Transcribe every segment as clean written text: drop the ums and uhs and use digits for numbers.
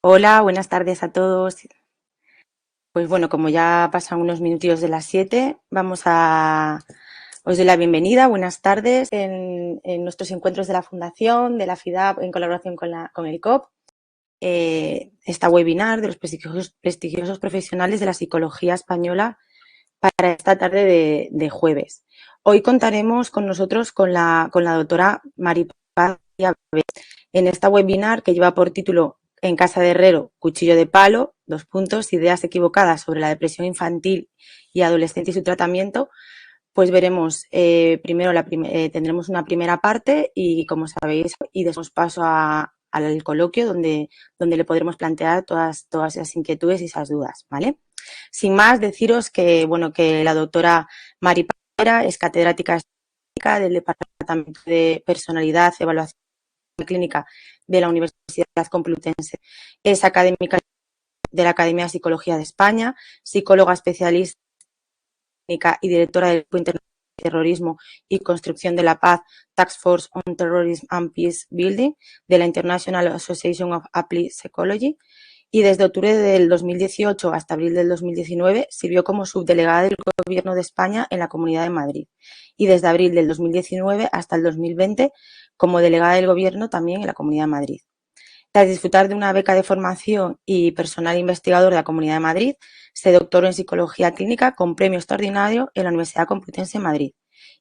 Hola, buenas tardes a todos. Pues bueno, como ya pasan unos minutillos de las 7, os doy la bienvenida, buenas tardes, en nuestros encuentros de la Fundación, de la FIDAP, en colaboración con el COP, esta webinar de los prestigiosos profesionales de la psicología española para esta tarde de jueves. Hoy contaremos con nosotros con la doctora Maripaz en esta webinar que lleva por título En casa de herrero, cuchillo de palo, ideas equivocadas sobre la depresión infantil y adolescente y su tratamiento. Pues veremos, primero tendremos una primera parte y, como sabéis, y después paso al coloquio donde le podremos plantear todas esas inquietudes y esas dudas, ¿vale? Sin más, deciros que, bueno, que la doctora Mari Pera es catedrática del Departamento de Personalidad, Evaluación Clínica de la Universidad Complutense. Es académica de la Academia de Psicología de España, psicóloga especialista y directora del Grupo Internacional de Terrorismo y Construcción de la Paz, Task Force on Terrorism and Peace Building, de la International Association of Applied Psychology, y desde octubre del 2018 hasta abril del 2019 sirvió como subdelegada del Gobierno de España en la Comunidad de Madrid, y desde abril del 2019 hasta el 2020 como delegada del Gobierno también en la Comunidad de Madrid. Tras disfrutar de una beca de formación y personal investigador de la Comunidad de Madrid, se doctoró en Psicología Clínica con premio extraordinario en la Universidad Complutense de Madrid.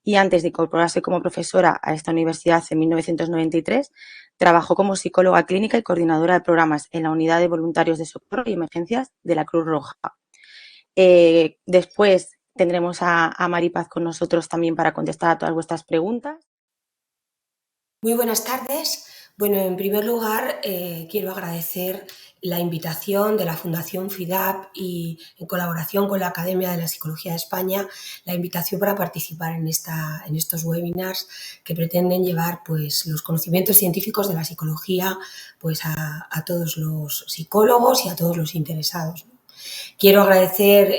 Y antes de incorporarse como profesora a esta universidad en 1993, trabajó como psicóloga clínica y coordinadora de programas en la Unidad de Voluntarios de Socorro y Emergencias de la Cruz Roja. Después tendremos a Maripaz con nosotros también para contestar a todas vuestras preguntas. Muy buenas tardes. Bueno, en primer lugar, quiero agradecer la invitación de la Fundación FIDAP y en colaboración con la Academia de la Psicología de España, la invitación para participar en estos webinars que pretenden llevar pues, los conocimientos científicos de la psicología pues, a todos los psicólogos y a todos los interesados. Quiero agradecer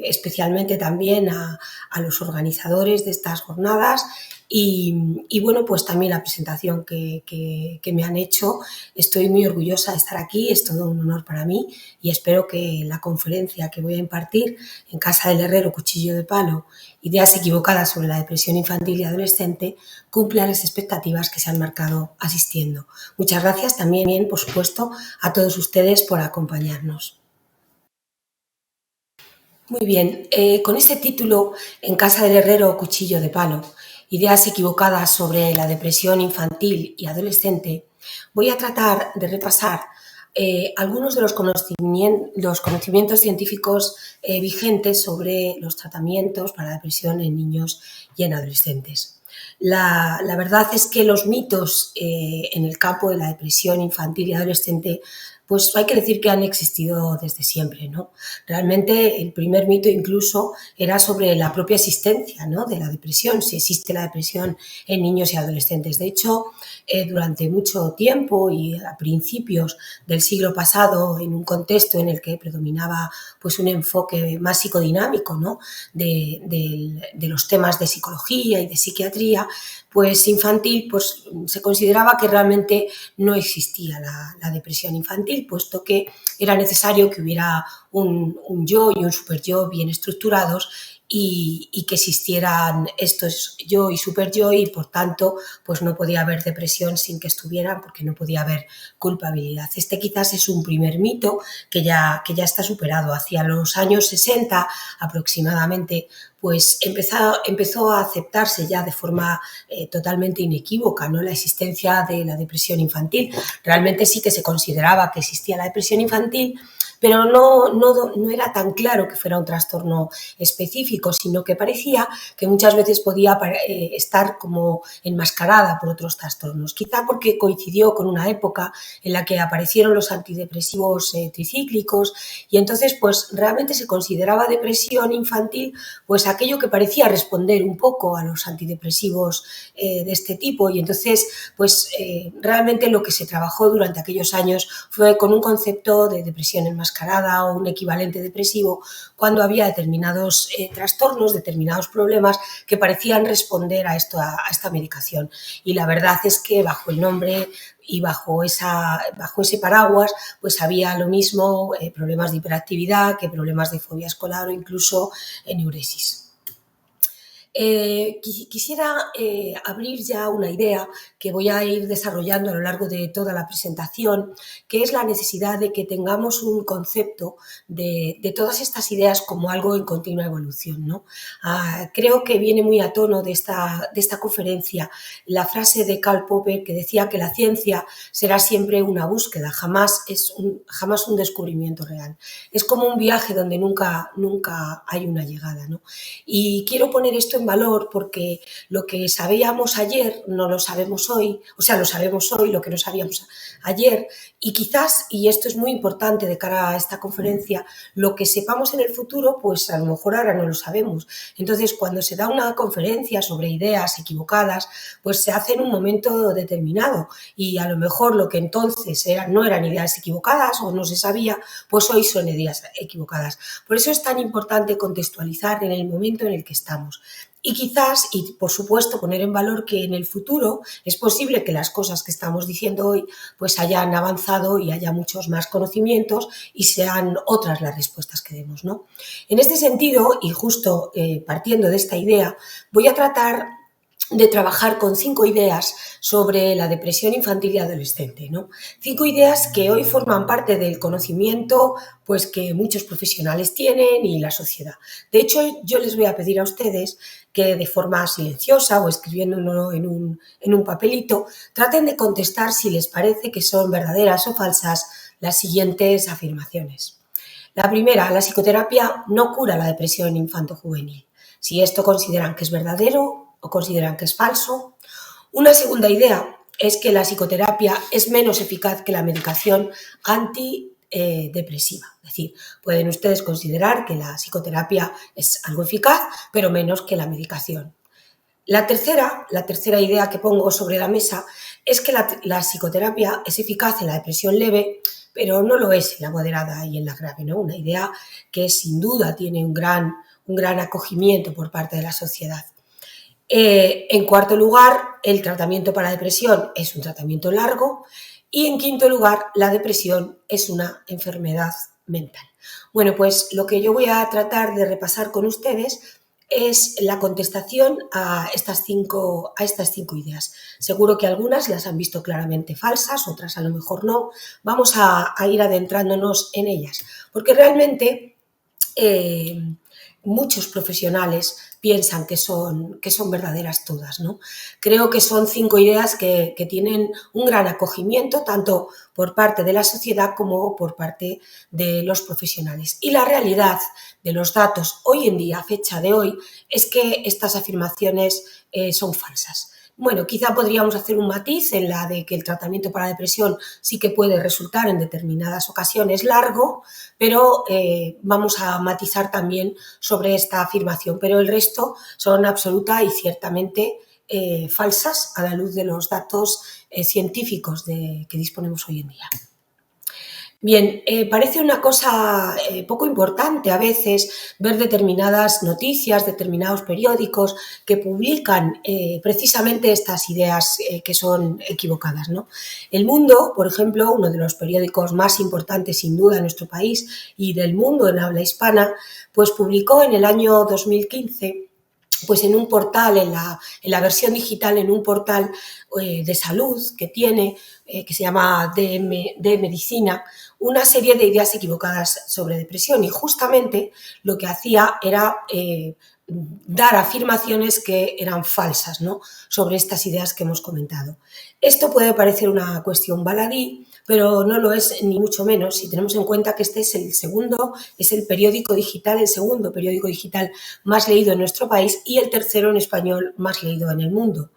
especialmente también a los organizadores de estas jornadas y bueno, pues también la presentación que me han hecho. Estoy muy orgullosa de estar aquí, es todo un honor para mí y espero que la conferencia que voy a impartir en Casa del Herrero, Cuchillo de Palo, ideas equivocadas sobre la depresión infantil y adolescente, cumpla las expectativas que se han marcado asistiendo. Muchas gracias también, por supuesto, a todos ustedes por acompañarnos. Muy bien, con este título, En casa del herrero, cuchillo de palo, ideas equivocadas sobre la depresión infantil y adolescente, voy a tratar de repasar algunos de los conocimientos científicos vigentes sobre los tratamientos para la depresión en niños y en adolescentes. La verdad es que los mitos en el campo de la depresión infantil y adolescente pues hay que decir que han existido desde siempre, ¿no? Realmente el primer mito incluso era sobre la propia existencia, ¿no?, de la depresión, si existe la depresión en niños y adolescentes. De hecho, durante mucho tiempo y a principios del siglo pasado, en un contexto en el que predominaba pues un enfoque más psicodinámico, ¿no?, de los temas de psicología y de psiquiatría, pues infantil, pues se consideraba que realmente no existía la depresión infantil, puesto que era necesario que hubiera un yo y un super yo bien estructurados y que existieran estos yo y super yo y por tanto pues no podía haber depresión sin que estuvieran, porque no podía haber culpabilidad. Este quizás es un primer mito que ya está superado. Hacia los años 60 aproximadamente pues empezó a aceptarse ya de forma totalmente inequívoca, ¿no?, la existencia de la depresión infantil. Realmente sí que se consideraba que existía la depresión infantil, pero no era tan claro que fuera un trastorno específico, sino que parecía que muchas veces podía estar como enmascarada por otros trastornos, quizá porque coincidió con una época en la que aparecieron los antidepresivos tricíclicos y entonces pues realmente se consideraba depresión infantil pues aquello que parecía responder un poco a los antidepresivos de este tipo y entonces pues realmente lo que se trabajó durante aquellos años fue con un concepto de depresión enmascarada enmascarada o un equivalente depresivo cuando había determinados trastornos, determinados problemas que parecían responder a esta medicación. Y la verdad es que bajo el nombre y bajo ese paraguas pues había lo mismo problemas de hiperactividad que problemas de fobia escolar o incluso enuresis. Quisiera abrir ya una idea que voy a ir desarrollando a lo largo de toda la presentación, que es la necesidad de que tengamos un concepto de todas estas ideas como algo en continua evolución, ¿no? Creo que viene muy a tono de esta conferencia la frase de Karl Popper que decía que la ciencia será siempre una búsqueda, jamás un descubrimiento real. Es como un viaje donde nunca hay una llegada, ¿no? Y quiero poner esto en valor porque lo que sabíamos ayer no lo sabemos hoy, o sea, lo sabemos hoy, lo que no sabíamos ayer, y quizás, y esto es muy importante de cara a esta conferencia, lo que sepamos en el futuro, pues a lo mejor ahora no lo sabemos. Entonces, cuando se da una conferencia sobre ideas equivocadas, pues se hace en un momento determinado y a lo mejor lo que entonces no eran ideas equivocadas o no se sabía, pues hoy son ideas equivocadas. Por eso es tan importante contextualizar en el momento en el que estamos. Y quizás, y por supuesto, poner en valor que en el futuro es posible que las cosas que estamos diciendo hoy pues hayan avanzado y haya muchos más conocimientos y sean otras las respuestas que demos, ¿no? En este sentido, y justo partiendo de esta idea, voy a tratar de trabajar con 5 ideas sobre la depresión infantil y adolescente, ¿no? 5 ideas que hoy forman parte del conocimiento pues, que muchos profesionales tienen y la sociedad. De hecho, yo les voy a pedir a ustedes que de forma silenciosa o escribiéndolo en un papelito, traten de contestar si les parece que son verdaderas o falsas las siguientes afirmaciones. La primera, la psicoterapia no cura la depresión infanto-juvenil. Si esto consideran que es verdadero o consideran que es falso. Una segunda idea es que la psicoterapia es menos eficaz que la medicación antidepresiva. Es decir, pueden ustedes considerar que la psicoterapia es algo eficaz, pero menos que la medicación. La tercera idea que pongo sobre la mesa es que la psicoterapia es eficaz en la depresión leve, pero no lo es en la moderada y en la grave, ¿no? Una idea que sin duda tiene un gran acogimiento por parte de la sociedad. En cuarto lugar, el tratamiento para depresión es un tratamiento largo y en quinto lugar, la depresión es una enfermedad mental. Bueno, pues lo que yo voy a tratar de repasar con ustedes es la contestación a estas cinco ideas. Seguro que algunas las han visto claramente falsas, otras a lo mejor no. Vamos a ir adentrándonos en ellas, porque realmente muchos profesionales piensan que son verdaderas todas, ¿no? Creo que son 5 ideas que tienen un gran acogimiento, tanto por parte de la sociedad como por parte de los profesionales. Y la realidad de los datos hoy en día, a fecha de hoy, es que estas afirmaciones son falsas. Bueno, quizá podríamos hacer un matiz en la de que el tratamiento para depresión sí que puede resultar en determinadas ocasiones largo, pero vamos a matizar también sobre esta afirmación. Pero el resto son absoluta y ciertamente falsas a la luz de los datos científicos que disponemos hoy en día. Bien, parece una cosa poco importante a veces ver determinadas noticias, determinados periódicos que publican precisamente estas ideas que son equivocadas, ¿no? El Mundo, por ejemplo, uno de los periódicos más importantes sin duda en nuestro país y del mundo en habla hispana, pues publicó en el año 2015 pues en un portal, en la versión digital, en un portal de salud que tiene, que se llama de Medicina, una serie de ideas equivocadas sobre depresión y justamente lo que hacía era dar afirmaciones que eran falsas, ¿no? Sobre estas ideas que hemos comentado. Esto puede parecer una cuestión baladí, pero no lo es ni mucho menos si tenemos en cuenta que este es el segundo periódico digital, el segundo periódico digital más leído en nuestro país y el tercero en español más leído en el mundo.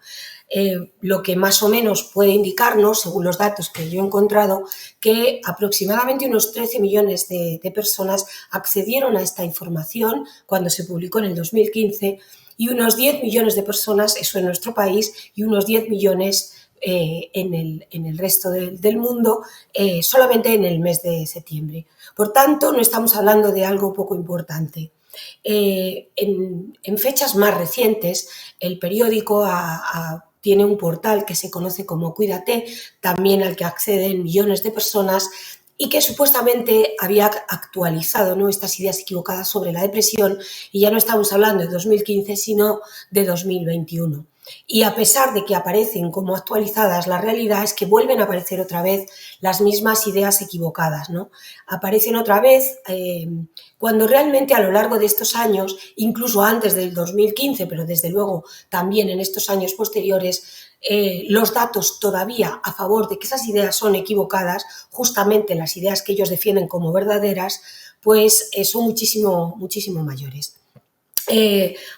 Lo que más o menos puede indicarnos, según los datos que yo he encontrado, que aproximadamente unos 13 millones de personas accedieron a esta información cuando se publicó en el 2015 y unos 10 millones de personas, eso en nuestro país, y unos 10 millones en el resto del mundo solamente en el mes de septiembre. Por tanto, no estamos hablando de algo poco importante. En fechas más recientes, el periódico tiene un portal que se conoce como Cuídate, también al que acceden millones de personas y que supuestamente había actualizado, ¿no?, estas ideas equivocadas sobre la depresión, y ya no estamos hablando de 2015, sino de 2021. Y a pesar de que aparecen como actualizadas, la realidad es que vuelven a aparecer otra vez las mismas ideas equivocadas, ¿no? Aparecen otra vez cuando realmente a lo largo de estos años, incluso antes del 2015, pero desde luego también en estos años posteriores, los datos todavía a favor de que esas ideas son equivocadas, justamente las ideas que ellos defienden como verdaderas, pues son muchísimo, muchísimo mayores.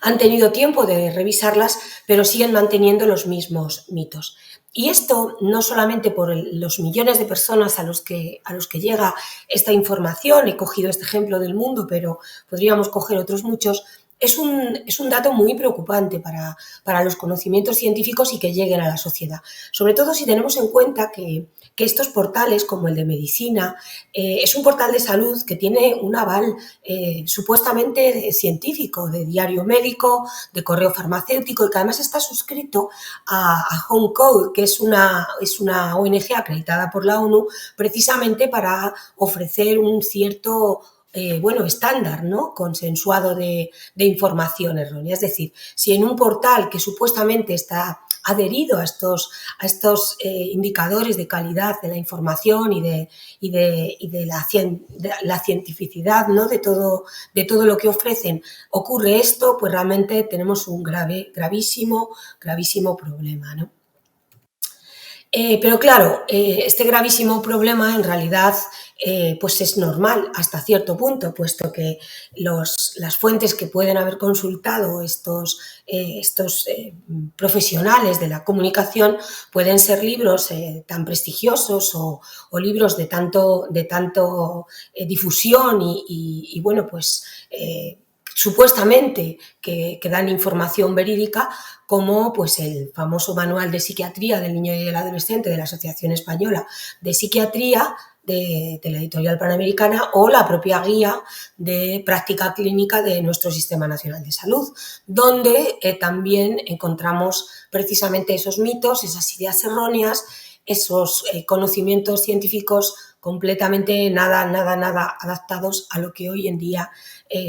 Han tenido tiempo de revisarlas, pero siguen manteniendo los mismos mitos. Y esto no solamente por los millones de personas a los que llega esta información, he cogido este ejemplo del mundo, pero podríamos coger otros muchos, es un dato muy preocupante para los conocimientos científicos y que lleguen a la sociedad. Sobre todo si tenemos en cuenta que estos portales, como el de medicina, es un portal de salud que tiene un aval supuestamente científico, de diario médico, de correo farmacéutico, y que además está suscrito a Home Code, que es una ONG acreditada por la ONU precisamente para ofrecer un cierto estándar, ¿no?, consensuado de información errónea. Es decir, si en un portal que supuestamente está adherido a estos indicadores de calidad de la información y de la cientificidad, ¿no?, de todo lo que ofrecen, ocurre esto, pues realmente tenemos un gravísimo problema, ¿no? Pero claro, este gravísimo problema en realidad pues es normal hasta cierto punto, puesto que las fuentes que pueden haber consultado estos profesionales de la comunicación pueden ser libros tan prestigiosos o libros de tanto difusión y bueno, pues supuestamente que dan información verídica, como pues el famoso manual de psiquiatría del niño y del adolescente de la Asociación Española de Psiquiatría, de la editorial Panamericana, o la propia guía de práctica clínica de nuestro Sistema Nacional de Salud, donde también encontramos precisamente esos mitos, esas ideas erróneas, esos conocimientos científicos completamente nada adaptados a lo que hoy en día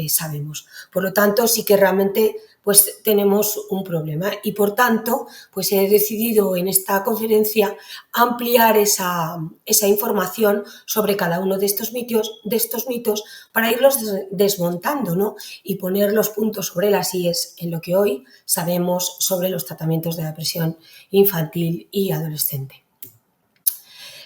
sabemos. Por lo tanto, sí que realmente pues tenemos un problema, y por tanto pues he decidido en esta conferencia ampliar esa información sobre cada uno de estos mitos para irlos desmontando, ¿no?, y poner los puntos sobre las íes en lo que hoy sabemos sobre los tratamientos de la depresión infantil y adolescente.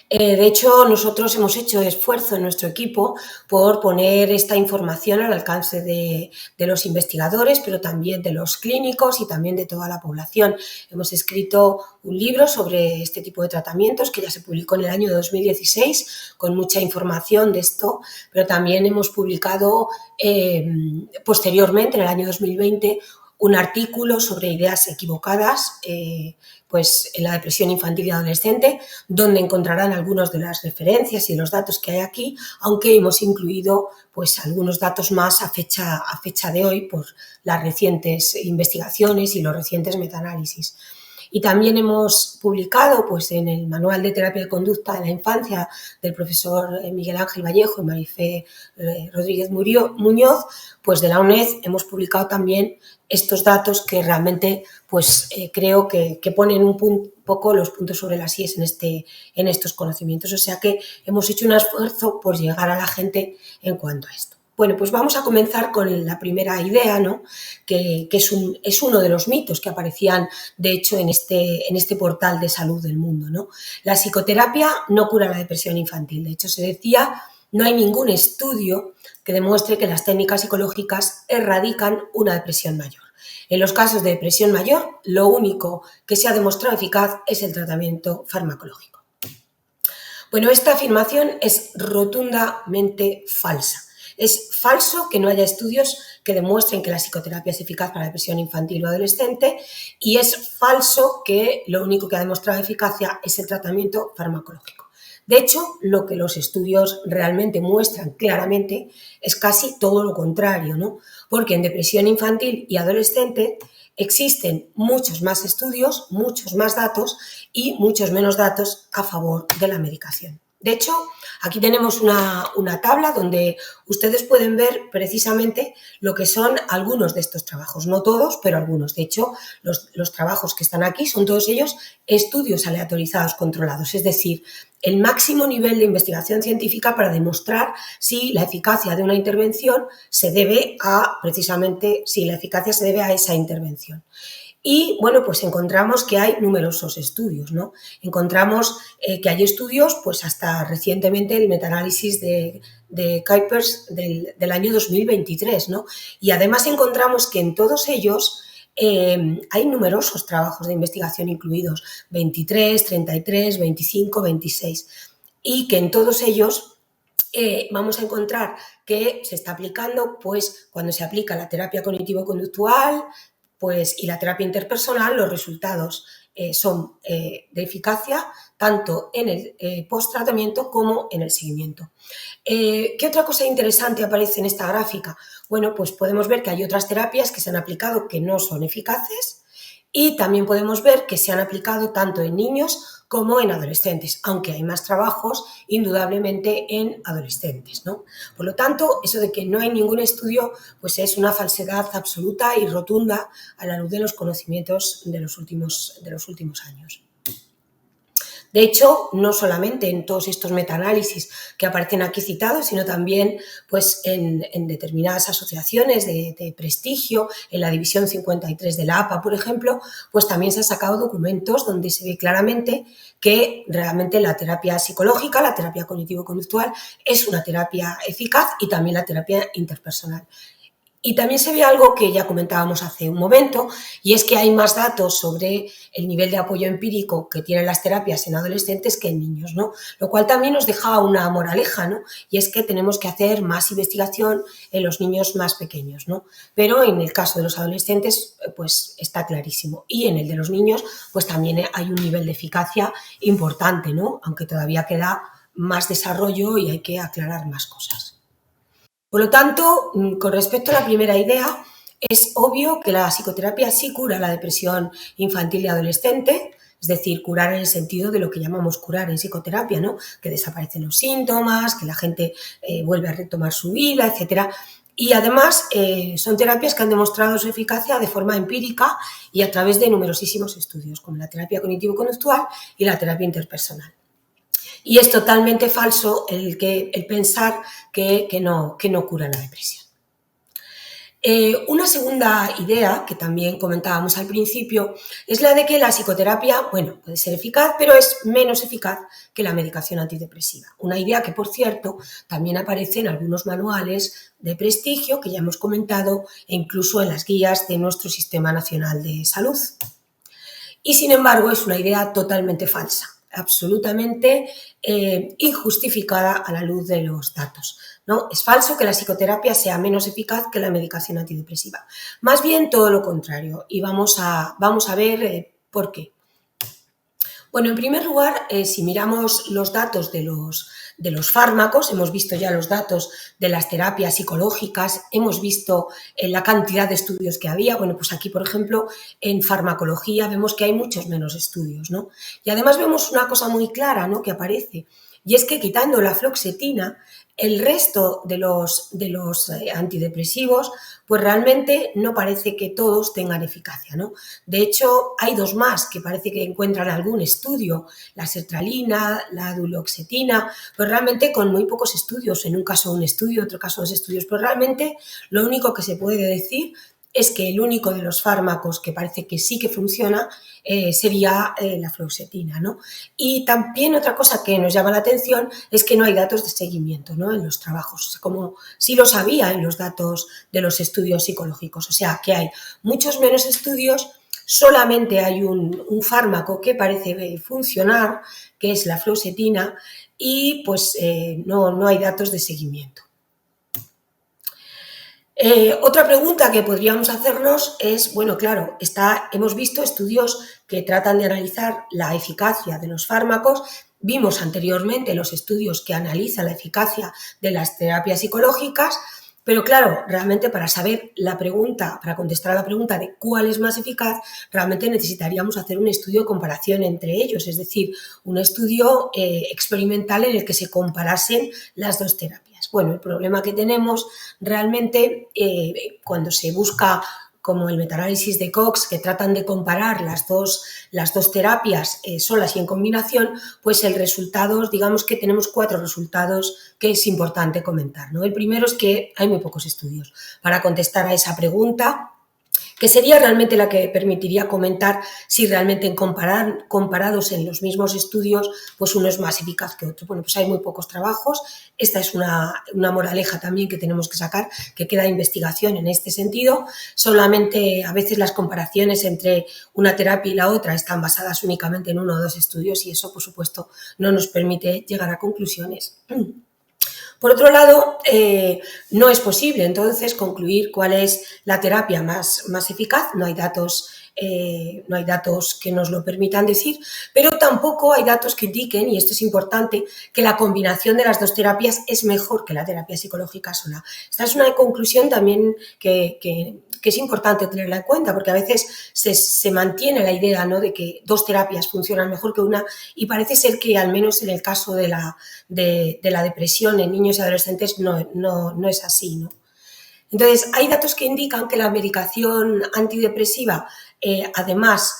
De hecho, nosotros hemos hecho esfuerzo en nuestro equipo por poner esta información al alcance de los investigadores, pero también de los clínicos y también de toda la población. Hemos escrito un libro sobre este tipo de tratamientos que ya se publicó en el año 2016, con mucha información de esto, pero también hemos publicado posteriormente, en el año 2020, un artículo sobre ideas equivocadas pues en la depresión infantil y adolescente, donde encontrarán algunas de las referencias y los datos que hay aquí, aunque hemos incluido pues algunos datos más a fecha de hoy por las recientes investigaciones y los recientes metaanálisis. Y también hemos publicado pues, en el Manual de Terapia de Conducta de la Infancia del profesor Miguel Ángel Vallejo y Marifé Rodríguez Muñoz, pues de la UNED, hemos publicado también estos datos que realmente pues, creo que ponen un poco los puntos sobre las íes en estos conocimientos. O sea que hemos hecho un esfuerzo por llegar a la gente en cuanto a esto. Bueno, pues vamos a comenzar con la primera idea, ¿no?, que es uno de los mitos que aparecían, de hecho, en este portal de salud del mundo, ¿no? La psicoterapia no cura la depresión infantil. De hecho, se decía, no hay ningún estudio que demuestre que las técnicas psicológicas erradican una depresión mayor. En los casos de depresión mayor, lo único que se ha demostrado eficaz es el tratamiento farmacológico. Bueno, esta afirmación es rotundamente falsa. Es falso que no haya estudios que demuestren que la psicoterapia es eficaz para la depresión infantil o adolescente, y es falso que lo único que ha demostrado eficacia es el tratamiento farmacológico. De hecho, lo que los estudios realmente muestran claramente es casi todo lo contrario, ¿no? Porque en depresión infantil y adolescente existen muchos más estudios, muchos más datos y muchos menos datos a favor de la medicación. De hecho, aquí tenemos una tabla donde ustedes pueden ver precisamente lo que son algunos de estos trabajos, no todos, pero algunos. De hecho, los trabajos que están aquí son todos ellos estudios aleatorizados controlados, es decir, el máximo nivel de investigación científica para demostrar si la eficacia de una intervención se debe a, precisamente, si la eficacia se debe a esa intervención. Y bueno, pues encontramos que hay numerosos estudios, ¿no? Encontramos que hay estudios, pues hasta recientemente el metaanálisis de Kuipers del año 2023, ¿no? Y además encontramos que en todos ellos hay numerosos trabajos de investigación incluidos, 23, 33, 25, 26, y que en todos ellos vamos a encontrar que se está aplicando, pues cuando se aplica la terapia cognitivo-conductual, pues, y la terapia interpersonal, los resultados son de eficacia tanto en el post-tratamiento como en el seguimiento. ¿Qué otra cosa interesante aparece en esta gráfica? Bueno, pues podemos ver que hay otras terapias que se han aplicado que no son eficaces, y también podemos ver que se han aplicado tanto en niños como en adolescentes, aunque hay más trabajos indudablemente en adolescentes, ¿no? Por lo tanto, eso de que no hay ningún estudio, pues es una falsedad absoluta y rotunda a la luz de los conocimientos de los últimos años. De hecho, no solamente en todos estos metaanálisis que aparecen aquí citados, sino también pues, en determinadas asociaciones de prestigio, en la división 53 de la APA, por ejemplo, pues también se han sacado documentos donde se ve claramente que realmente la terapia psicológica, la terapia cognitivo-conductual, es una terapia eficaz, y también la terapia interpersonal. Y también se ve algo que ya comentábamos hace un momento, y es que hay más datos sobre el nivel de apoyo empírico que tienen las terapias en adolescentes que en niños, ¿no? Lo cual también nos deja una moraleja, ¿no? Y es que tenemos que hacer más investigación en los niños más pequeños, ¿no? Pero en el caso de los adolescentes, pues está clarísimo. Y en el de los niños, pues también hay un nivel de eficacia importante, ¿no? Aunque todavía queda más desarrollo y hay que aclarar más cosas. Por lo tanto, con respecto a la primera idea, es obvio que la psicoterapia sí cura la depresión infantil y adolescente, es decir, curar en el sentido de lo que llamamos curar en psicoterapia, ¿no? Que desaparecen los síntomas, que la gente vuelve a retomar su vida, etc. Y además son terapias que han demostrado su eficacia de forma empírica y a través de numerosísimos estudios, como la terapia cognitivo-conductual y la terapia interpersonal. Y es totalmente falso el pensar que no cura la depresión. Una segunda idea, que también comentábamos al principio, es la de que la psicoterapia, bueno, puede ser eficaz, pero es menos eficaz que la medicación antidepresiva. Una idea que, por cierto, también aparece en algunos manuales de prestigio que ya hemos comentado, e incluso en las guías de nuestro Sistema Nacional de Salud. Y, sin embargo, es una idea totalmente falsa, absolutamente injustificada a la luz de los datos, ¿no? Es falso que la psicoterapia sea menos eficaz que la medicación antidepresiva. Más bien todo lo contrario, y vamos a ver por qué. Bueno, en primer lugar, si miramos los datos de los fármacos, hemos visto ya los datos de las terapias psicológicas, hemos visto la cantidad de estudios que había. Bueno, pues aquí, por ejemplo, en farmacología vemos que hay muchos menos estudios, ¿no? Y además vemos una cosa muy clara, ¿no?, que aparece, y es que quitando la fluoxetina, el resto de los antidepresivos, pues realmente no parece que todos tengan eficacia, ¿no? De hecho, hay dos más que parece que encuentran algún estudio, la sertralina, la duloxetina, pues realmente con muy pocos estudios, en un caso un estudio, otro caso dos estudios, pero realmente lo único que se puede decir es que el único de los fármacos que parece que sí que funciona sería la fluoxetina, ¿no? Y también otra cosa que nos llama la atención es que no hay datos de seguimiento, ¿no?, en los trabajos, como sí los había en los datos de los estudios psicológicos. O sea, que hay muchos menos estudios, solamente hay un fármaco que parece funcionar, que es la fluoxetina, y pues no hay datos de seguimiento. Otra pregunta que podríamos hacernos es, bueno, claro, hemos visto estudios que tratan de analizar la eficacia de los fármacos. Vimos anteriormente los estudios que analizan la eficacia de las terapias psicológicas, pero claro, realmente para contestar a la pregunta de cuál es más eficaz, realmente necesitaríamos hacer un estudio de comparación entre ellos, es decir, un estudio experimental en el que se comparasen las dos terapias. Bueno, el problema que tenemos realmente cuando se busca, como el metaanálisis de Cox, que tratan de comparar las dos terapias solas y en combinación, pues el resultado, digamos que tenemos 4 resultados que es importante comentar, ¿no? El primero es que hay muy pocos estudios para contestar a esa pregunta, que sería realmente la que permitiría comentar si realmente comparados en los mismos estudios, pues uno es más eficaz que otro. Bueno, pues hay muy pocos trabajos. Esta es una moraleja también que tenemos que sacar, que queda investigación en este sentido. Solamente a veces las comparaciones entre una terapia y la otra están basadas únicamente en 1 o 2 estudios y eso, por supuesto, no nos permite llegar a conclusiones. Por otro lado, no es posible entonces concluir cuál es la terapia más eficaz, no hay datos que nos lo permitan decir, pero tampoco hay datos que indiquen, y esto es importante, que la combinación de las 2 terapias es mejor que la terapia psicológica sola. Esta es una conclusión también que es importante tenerla en cuenta, porque a veces se mantiene la idea, ¿no?, de que 2 terapias funcionan mejor que una, y parece ser que al menos en el caso de la depresión en niños y adolescentes no es así, ¿no? Entonces, hay datos que indican que la medicación antidepresiva, además,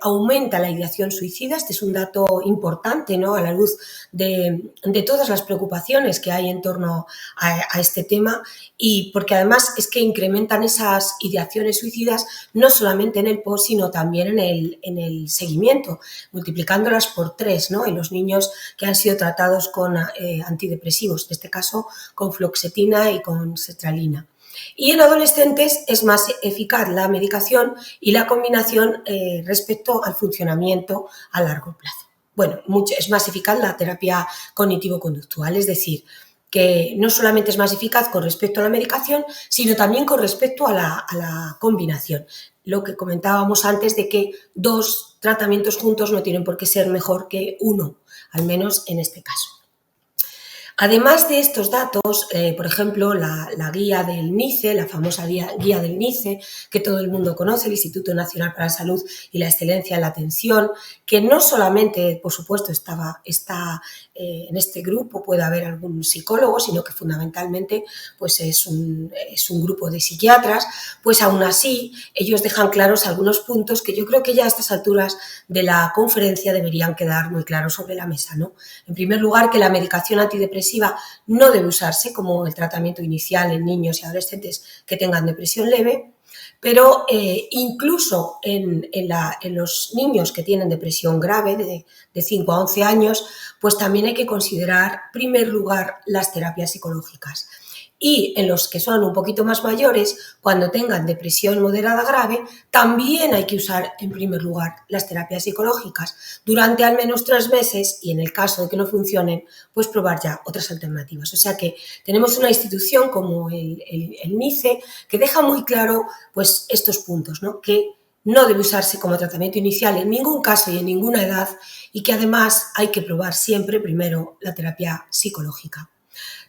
aumenta la ideación suicida. Este es un dato importante, ¿no?, a la luz de todas las preocupaciones que hay en torno a este tema, y porque además es que incrementan esas ideaciones suicidas no solamente en el post, sino también en el seguimiento, multiplicándolas por 3, ¿no?, en los niños que han sido tratados con antidepresivos, en este caso con fluoxetina y con sertralina. Y en adolescentes es más eficaz la medicación y la combinación respecto al funcionamiento a largo plazo. Bueno, es más eficaz la terapia cognitivo-conductual, es decir, que no solamente es más eficaz con respecto a la medicación, sino también con respecto a la combinación. Lo que comentábamos antes de que 2 tratamientos juntos no tienen por qué ser mejor que 1, al menos en este caso. Además de estos datos, por ejemplo, la guía del NICE, la famosa guía del NICE, que todo el mundo conoce, el Instituto Nacional para la Salud y la Excelencia en la Atención, que no solamente, por supuesto, está en este grupo, puede haber algún psicólogo, sino que fundamentalmente pues es un grupo de psiquiatras, pues aún así ellos dejan claros algunos puntos que yo creo que ya a estas alturas de la conferencia deberían quedar muy claros sobre la mesa, ¿no? En primer lugar, que la medicación antidepresiva no debe usarse como el tratamiento inicial en niños y adolescentes que tengan depresión leve, pero incluso en los niños que tienen depresión grave de 5 a 11 años, pues también hay que considerar, en primer lugar, las terapias psicológicas. Y en los que son un poquito más mayores, cuando tengan depresión moderada grave, también hay que usar en primer lugar las terapias psicológicas durante al menos 3 meses, y en el caso de que no funcionen, pues probar ya otras alternativas. O sea que tenemos una institución como el NICE que deja muy claro pues estos puntos, ¿no?, que no debe usarse como tratamiento inicial en ningún caso y en ninguna edad, y que además hay que probar siempre primero la terapia psicológica.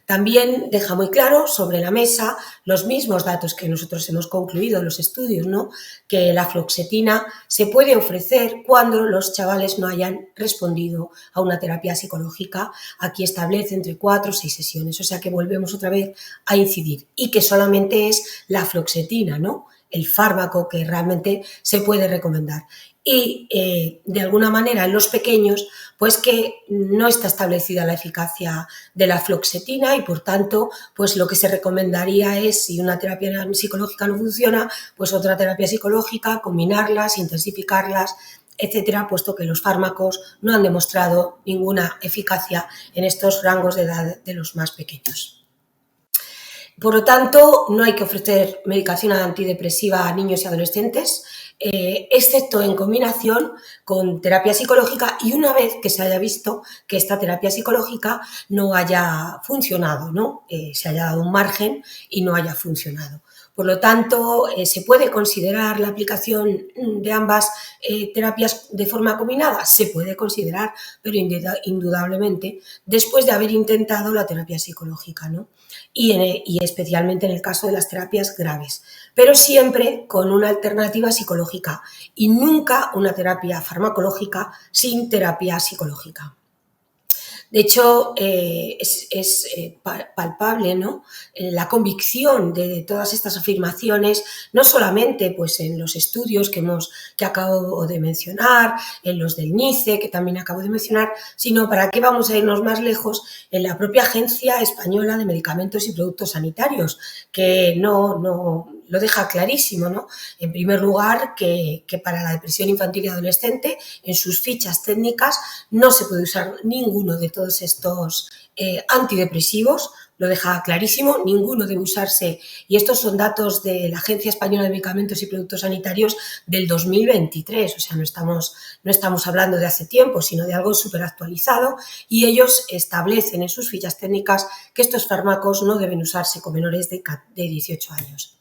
También deja muy claro sobre la mesa los mismos datos que nosotros hemos concluido en los estudios, ¿no?, que la fluoxetina se puede ofrecer cuando los chavales no hayan respondido a una terapia psicológica. Aquí establece entre 4 o 6 sesiones, o sea que volvemos otra vez a incidir, y que solamente es la fluoxetina, ¿no?, el fármaco que realmente se puede recomendar. Y de alguna manera en los pequeños pues que no está establecida la eficacia de la fluoxetina, y por tanto pues lo que se recomendaría es, si una terapia psicológica no funciona, pues otra terapia psicológica, combinarlas, intensificarlas, etcétera, puesto que los fármacos no han demostrado ninguna eficacia en estos rangos de edad de los más pequeños. Por lo tanto, no hay que ofrecer medicación antidepresiva a niños y adolescentes, excepto en combinación con terapia psicológica y una vez que se haya visto que esta terapia psicológica no haya funcionado, ¿no? Se haya dado un margen y no haya funcionado. Por lo tanto, ¿se puede considerar la aplicación de ambas terapias de forma combinada? Se puede considerar, pero indudablemente después de haber intentado la terapia psicológica, ¿no? Y especialmente en el caso de las terapias graves, pero siempre con una alternativa psicológica y nunca una terapia farmacológica sin terapia psicológica. De hecho, palpable, ¿no? La convicción de todas estas afirmaciones, no solamente pues, en los estudios que acabo de mencionar, en los del NICE, que también acabo de mencionar, sino para qué vamos a irnos más lejos en la propia Agencia Española de Medicamentos y Productos Sanitarios, que no lo deja clarísimo, ¿no? En primer lugar, que para la depresión infantil y adolescente, en sus fichas técnicas, no se puede usar ninguno de todos estos antidepresivos, lo deja clarísimo, ninguno debe usarse, y estos son datos de la Agencia Española de Medicamentos y Productos Sanitarios del 2023, o sea, no estamos hablando de hace tiempo, sino de algo súper actualizado, y ellos establecen en sus fichas técnicas que estos fármacos no deben usarse con menores de 18 años.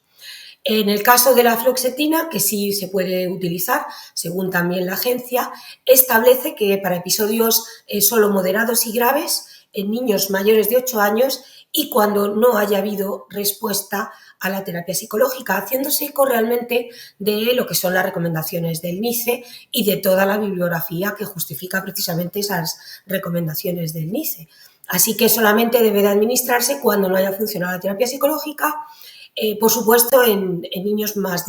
En el caso de la fluoxetina, que sí se puede utilizar, según también la agencia, establece que para episodios solo moderados y graves en niños mayores de 8 años y cuando no haya habido respuesta a la terapia psicológica, haciéndose eco realmente de lo que son las recomendaciones del NICE y de toda la bibliografía que justifica precisamente esas recomendaciones del NICE. Así que solamente debe de administrarse cuando no haya funcionado la terapia psicológica, por supuesto en niños de más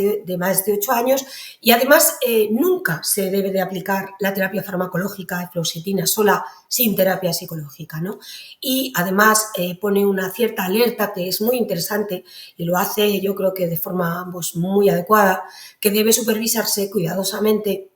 de 8 años y además nunca se debe de aplicar la terapia farmacológica de fluoxetina sola sin terapia psicológica, ¿no? Y además pone una cierta alerta que es muy interesante y lo hace yo creo que de forma pues, muy adecuada, que debe supervisarse cuidadosamente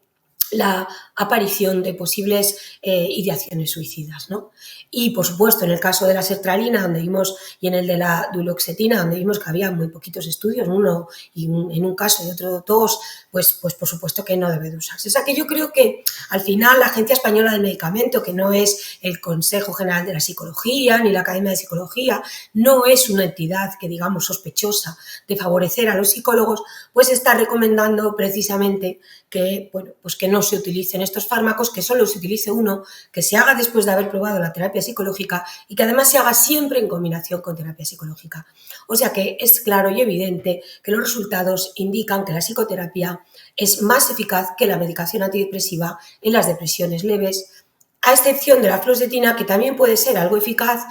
la aparición de posibles ideaciones suicidas, ¿no? Y, por supuesto, en el caso de la sertralina, donde vimos, y en el de la duloxetina, donde vimos que había muy poquitos estudios, uno y en un caso y otro dos, pues por supuesto que no debe de usarse. O sea que yo creo que al final la Agencia Española del Medicamento, que no es el Consejo General de la Psicología ni la Academia de Psicología, no es una entidad que digamos sospechosa de favorecer a los psicólogos, pues está recomendando precisamente que, bueno, pues que no se utilicen estos fármacos, que solo se utilice uno, que se haga después de haber probado la terapia psicológica y que además se haga siempre en combinación con terapia psicológica. O sea que es claro y evidente que los resultados indican que la psicoterapia es más eficaz que la medicación antidepresiva en las depresiones leves, a excepción de la fluoxetina, que también puede ser algo eficaz,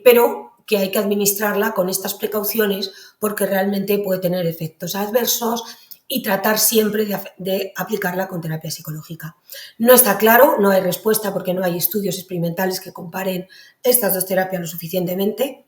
pero que hay que administrarla con estas precauciones porque realmente puede tener efectos adversos y tratar siempre de aplicarla con terapia psicológica. No está claro, no hay respuesta porque no hay estudios experimentales que comparen estas dos terapias lo suficientemente,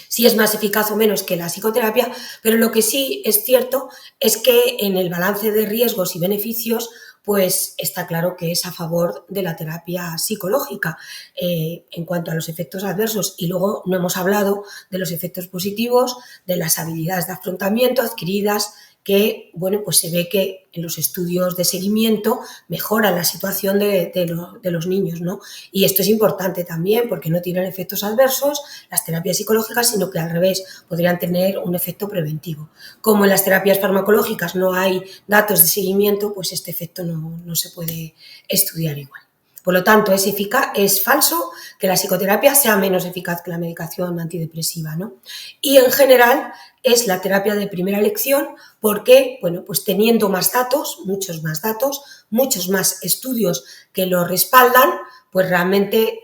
si es más eficaz o menos que la psicoterapia, pero lo que sí es cierto es que en el balance de riesgos y beneficios pues está claro que es a favor de la terapia psicológica en cuanto a los efectos adversos. Y luego no hemos hablado de los efectos positivos, de las habilidades de afrontamiento adquiridas, que, bueno, pues se ve que en los estudios de seguimiento mejoran la situación de los niños, ¿no? Y esto es importante también porque no tienen efectos adversos las terapias psicológicas, sino que al revés podrían tener un efecto preventivo. Como en las terapias farmacológicas no hay datos de seguimiento, pues este efecto no se puede estudiar igual. Por lo tanto, es falso que la psicoterapia sea menos eficaz que la medicación antidepresiva, ¿no? Y en general es la terapia de primera elección porque, bueno, pues teniendo más datos, muchos más estudios que lo respaldan, pues realmente,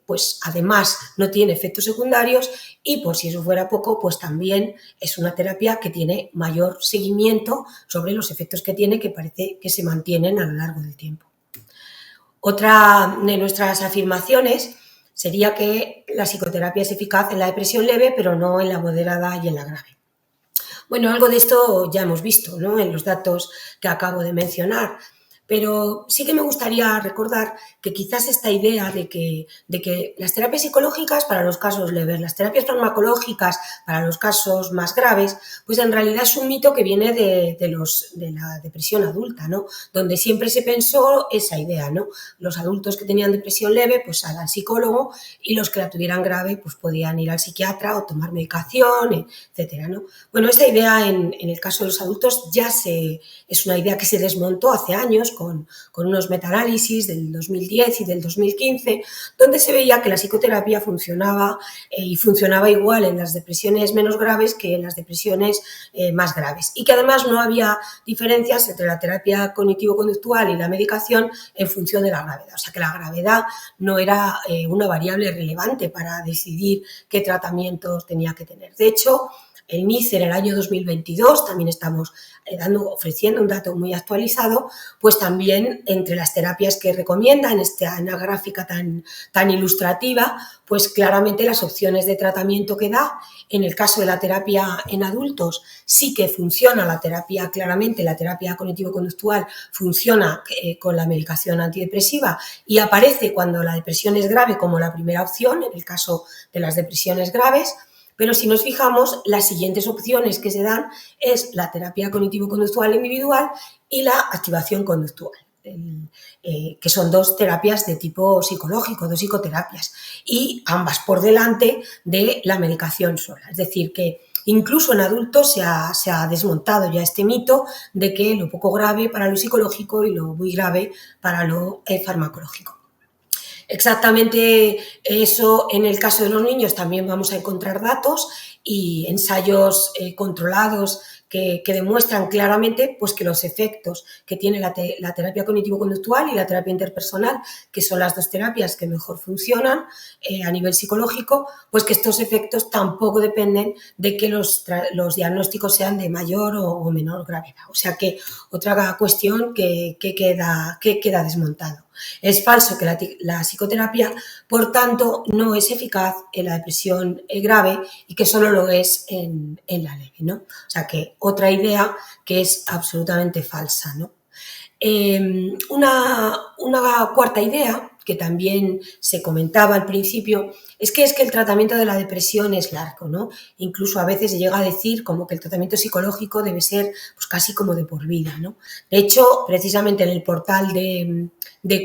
pues además no tiene efectos secundarios y por si eso fuera poco, pues también es una terapia que tiene mayor seguimiento sobre los efectos que tiene, que parece que se mantienen a lo largo del tiempo. Otra de nuestras afirmaciones sería que la psicoterapia es eficaz en la depresión leve, pero no en la moderada y en la grave. Bueno, algo de esto ya hemos visto, ¿no? En los datos que acabo de mencionar, Pero sí que me gustaría recordar que quizás esta idea de que las terapias psicológicas para los casos leves, las terapias farmacológicas para los casos más graves, pues en realidad es un mito que viene de la depresión adulta, ¿no? Donde siempre se pensó esa idea, ¿no? Los adultos que tenían depresión leve, pues al psicólogo, y los que la tuvieran grave, pues podían ir al psiquiatra o tomar medicación, etcétera, ¿no? Bueno, esta idea en el caso de los adultos es una idea que se desmontó hace años con unos metaanálisis del 2010 y del 2015, donde se veía que la psicoterapia funcionaba y funcionaba igual en las depresiones menos graves que en las depresiones más graves, y que además no había diferencias entre la terapia cognitivo-conductual y la medicación en función de la gravedad, o sea que la gravedad no era una variable relevante para decidir qué tratamientos tenía que tener. De hecho, el NICE en el año 2022, también estamos ofreciendo un dato muy actualizado, pues también entre las terapias que recomienda en una gráfica tan ilustrativa, pues claramente las opciones de tratamiento que da. En el caso de la terapia en adultos sí que funciona la terapia, claramente la terapia cognitivo-conductual funciona con la medicación antidepresiva y aparece cuando la depresión es grave como la primera opción, en el caso de las depresiones graves. Pero si nos fijamos, las siguientes opciones que se dan es la terapia cognitivo-conductual individual y la activación conductual, que son dos terapias de tipo psicológico, dos psicoterapias, y ambas por delante de la medicación sola. Es decir, que incluso en adultos se ha desmontado ya este mito de que lo poco grave para lo psicológico y lo muy grave para lo farmacológico. Exactamente eso en el caso de los niños también vamos a encontrar datos y ensayos controlados que demuestran claramente pues, que los efectos que tiene la terapia cognitivo-conductual y la terapia interpersonal, que son las dos terapias que mejor funcionan a nivel psicológico, pues que estos efectos tampoco dependen de que los diagnósticos sean de mayor o menor gravedad. O sea que otra cuestión que queda desmontado. Es falso que la psicoterapia, por tanto, no es eficaz en la depresión grave y que solo lo es en la leve, ¿no? O sea que otra idea que es absolutamente falsa, ¿no? Una cuarta idea que también se comentaba al principio es que el tratamiento de la depresión es largo, ¿no? Incluso a veces se llega a decir como que el tratamiento psicológico debe ser pues, casi como de por vida, ¿no? De hecho, precisamente en el portal de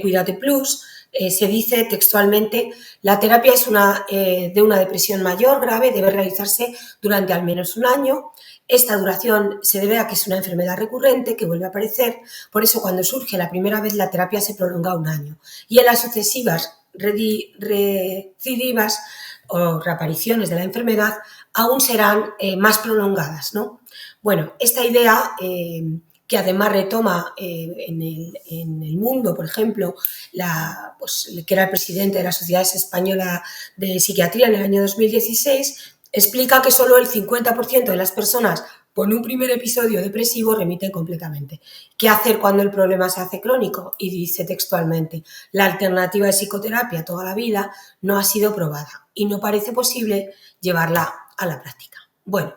Cuídate Plus se dice textualmente: la terapia de una depresión mayor grave debe realizarse durante al menos un año. Esta duración se debe a que es una enfermedad recurrente que vuelve a aparecer, por eso cuando surge la primera vez la terapia se prolonga un año y en las sucesivas recidivas o reapariciones de la enfermedad aún serán más prolongadas, ¿no? Bueno, esta idea que además retoma en el mundo, por ejemplo, que era el presidente de la Sociedad Española de Psiquiatría en el año 2016, explica que solo el 50% de las personas con un primer episodio depresivo remiten completamente. ¿Qué hacer cuando el problema se hace crónico? Y dice textualmente: la alternativa de psicoterapia toda la vida no ha sido probada y no parece posible llevarla a la práctica. Bueno,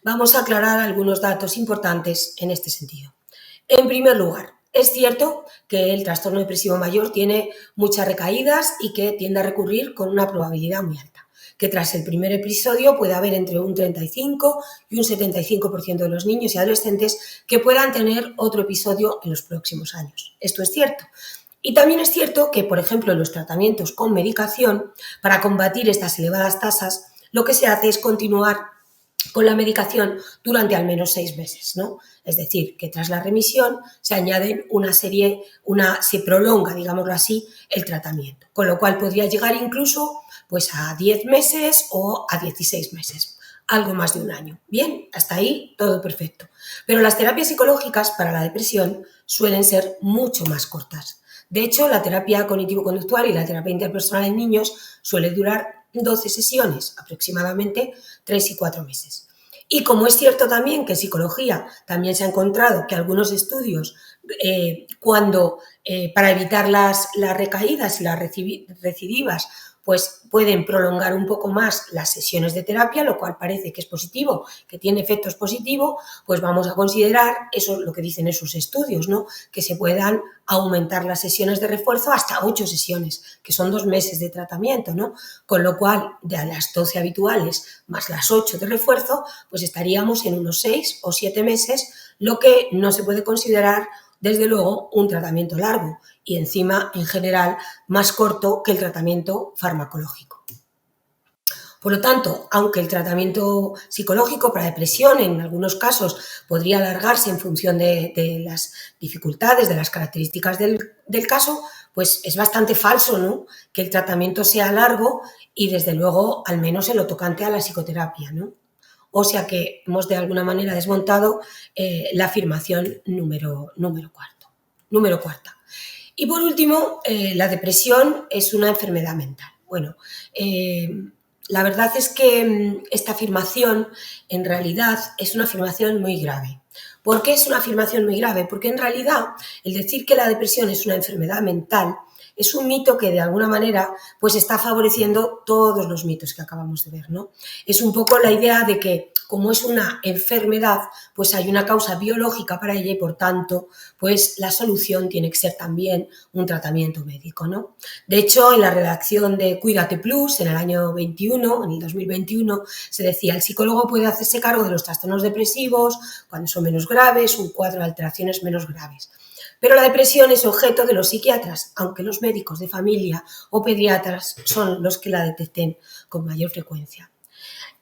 vamos a aclarar algunos datos importantes en este sentido. En primer lugar, es cierto que el trastorno depresivo mayor tiene muchas recaídas y que tiende a recurrir con una probabilidad muy alta, que tras el primer episodio puede haber entre un 35 y un 75% de los niños y adolescentes que puedan tener otro episodio en los próximos años. Esto es cierto. Y también es cierto que, por ejemplo, en los tratamientos con medicación, para combatir estas elevadas tasas, lo que se hace es continuar con la medicación durante al menos 6 meses, ¿no? Es decir, que tras la remisión se añaden se prolonga, digámoslo así, el tratamiento, con lo cual podría llegar incluso pues a 10 meses o a 16 meses, algo más de un año. Bien, hasta ahí todo perfecto. Pero las terapias psicológicas para la depresión suelen ser mucho más cortas. De hecho, la terapia cognitivo-conductual y la terapia interpersonal en niños suele durar 12 sesiones, aproximadamente 3 y 4 meses. Y como es cierto también que en psicología también se ha encontrado que algunos estudios para evitar las recaídas y las recidivas pues pueden prolongar un poco más las sesiones de terapia, lo cual parece que es positivo, que tiene efectos positivos, pues vamos a considerar, eso es lo que dicen esos estudios, ¿no? Que se puedan aumentar las sesiones de refuerzo hasta 8 sesiones, que son 2 meses de tratamiento, ¿no? Con lo cual, de las 12 habituales más las 8 de refuerzo, pues estaríamos en unos 6 o 7 meses, lo que no se puede considerar, desde luego, un tratamiento largo y encima, en general, más corto que el tratamiento farmacológico. Por lo tanto, aunque el tratamiento psicológico para depresión en algunos casos podría alargarse en función de las dificultades, de las características del caso, pues es bastante falso, ¿no?, que el tratamiento sea largo y, desde luego, al menos en lo tocante a la psicoterapia, ¿no? O sea que hemos de alguna manera desmontado la afirmación número cuarta. Y por último, la depresión es una enfermedad mental. Bueno, la verdad es que esta afirmación en realidad es una afirmación muy grave. ¿Por qué es una afirmación muy grave? Porque en realidad el decir que la depresión es una enfermedad mental es un mito que de alguna manera pues está favoreciendo todos los mitos que acabamos de ver, ¿no? Es un poco la idea de que, como es una enfermedad, pues hay una causa biológica para ella y, por tanto, pues la solución tiene que ser también un tratamiento médico, ¿no? De hecho, en la redacción de Cuídate Plus, en el año 21, en el 2021, se decía: el psicólogo puede hacerse cargo de los trastornos depresivos cuando son menos graves, un cuadro de alteraciones menos graves. Pero la depresión es objeto de los psiquiatras, aunque los médicos de familia o pediatras son los que la detecten con mayor frecuencia.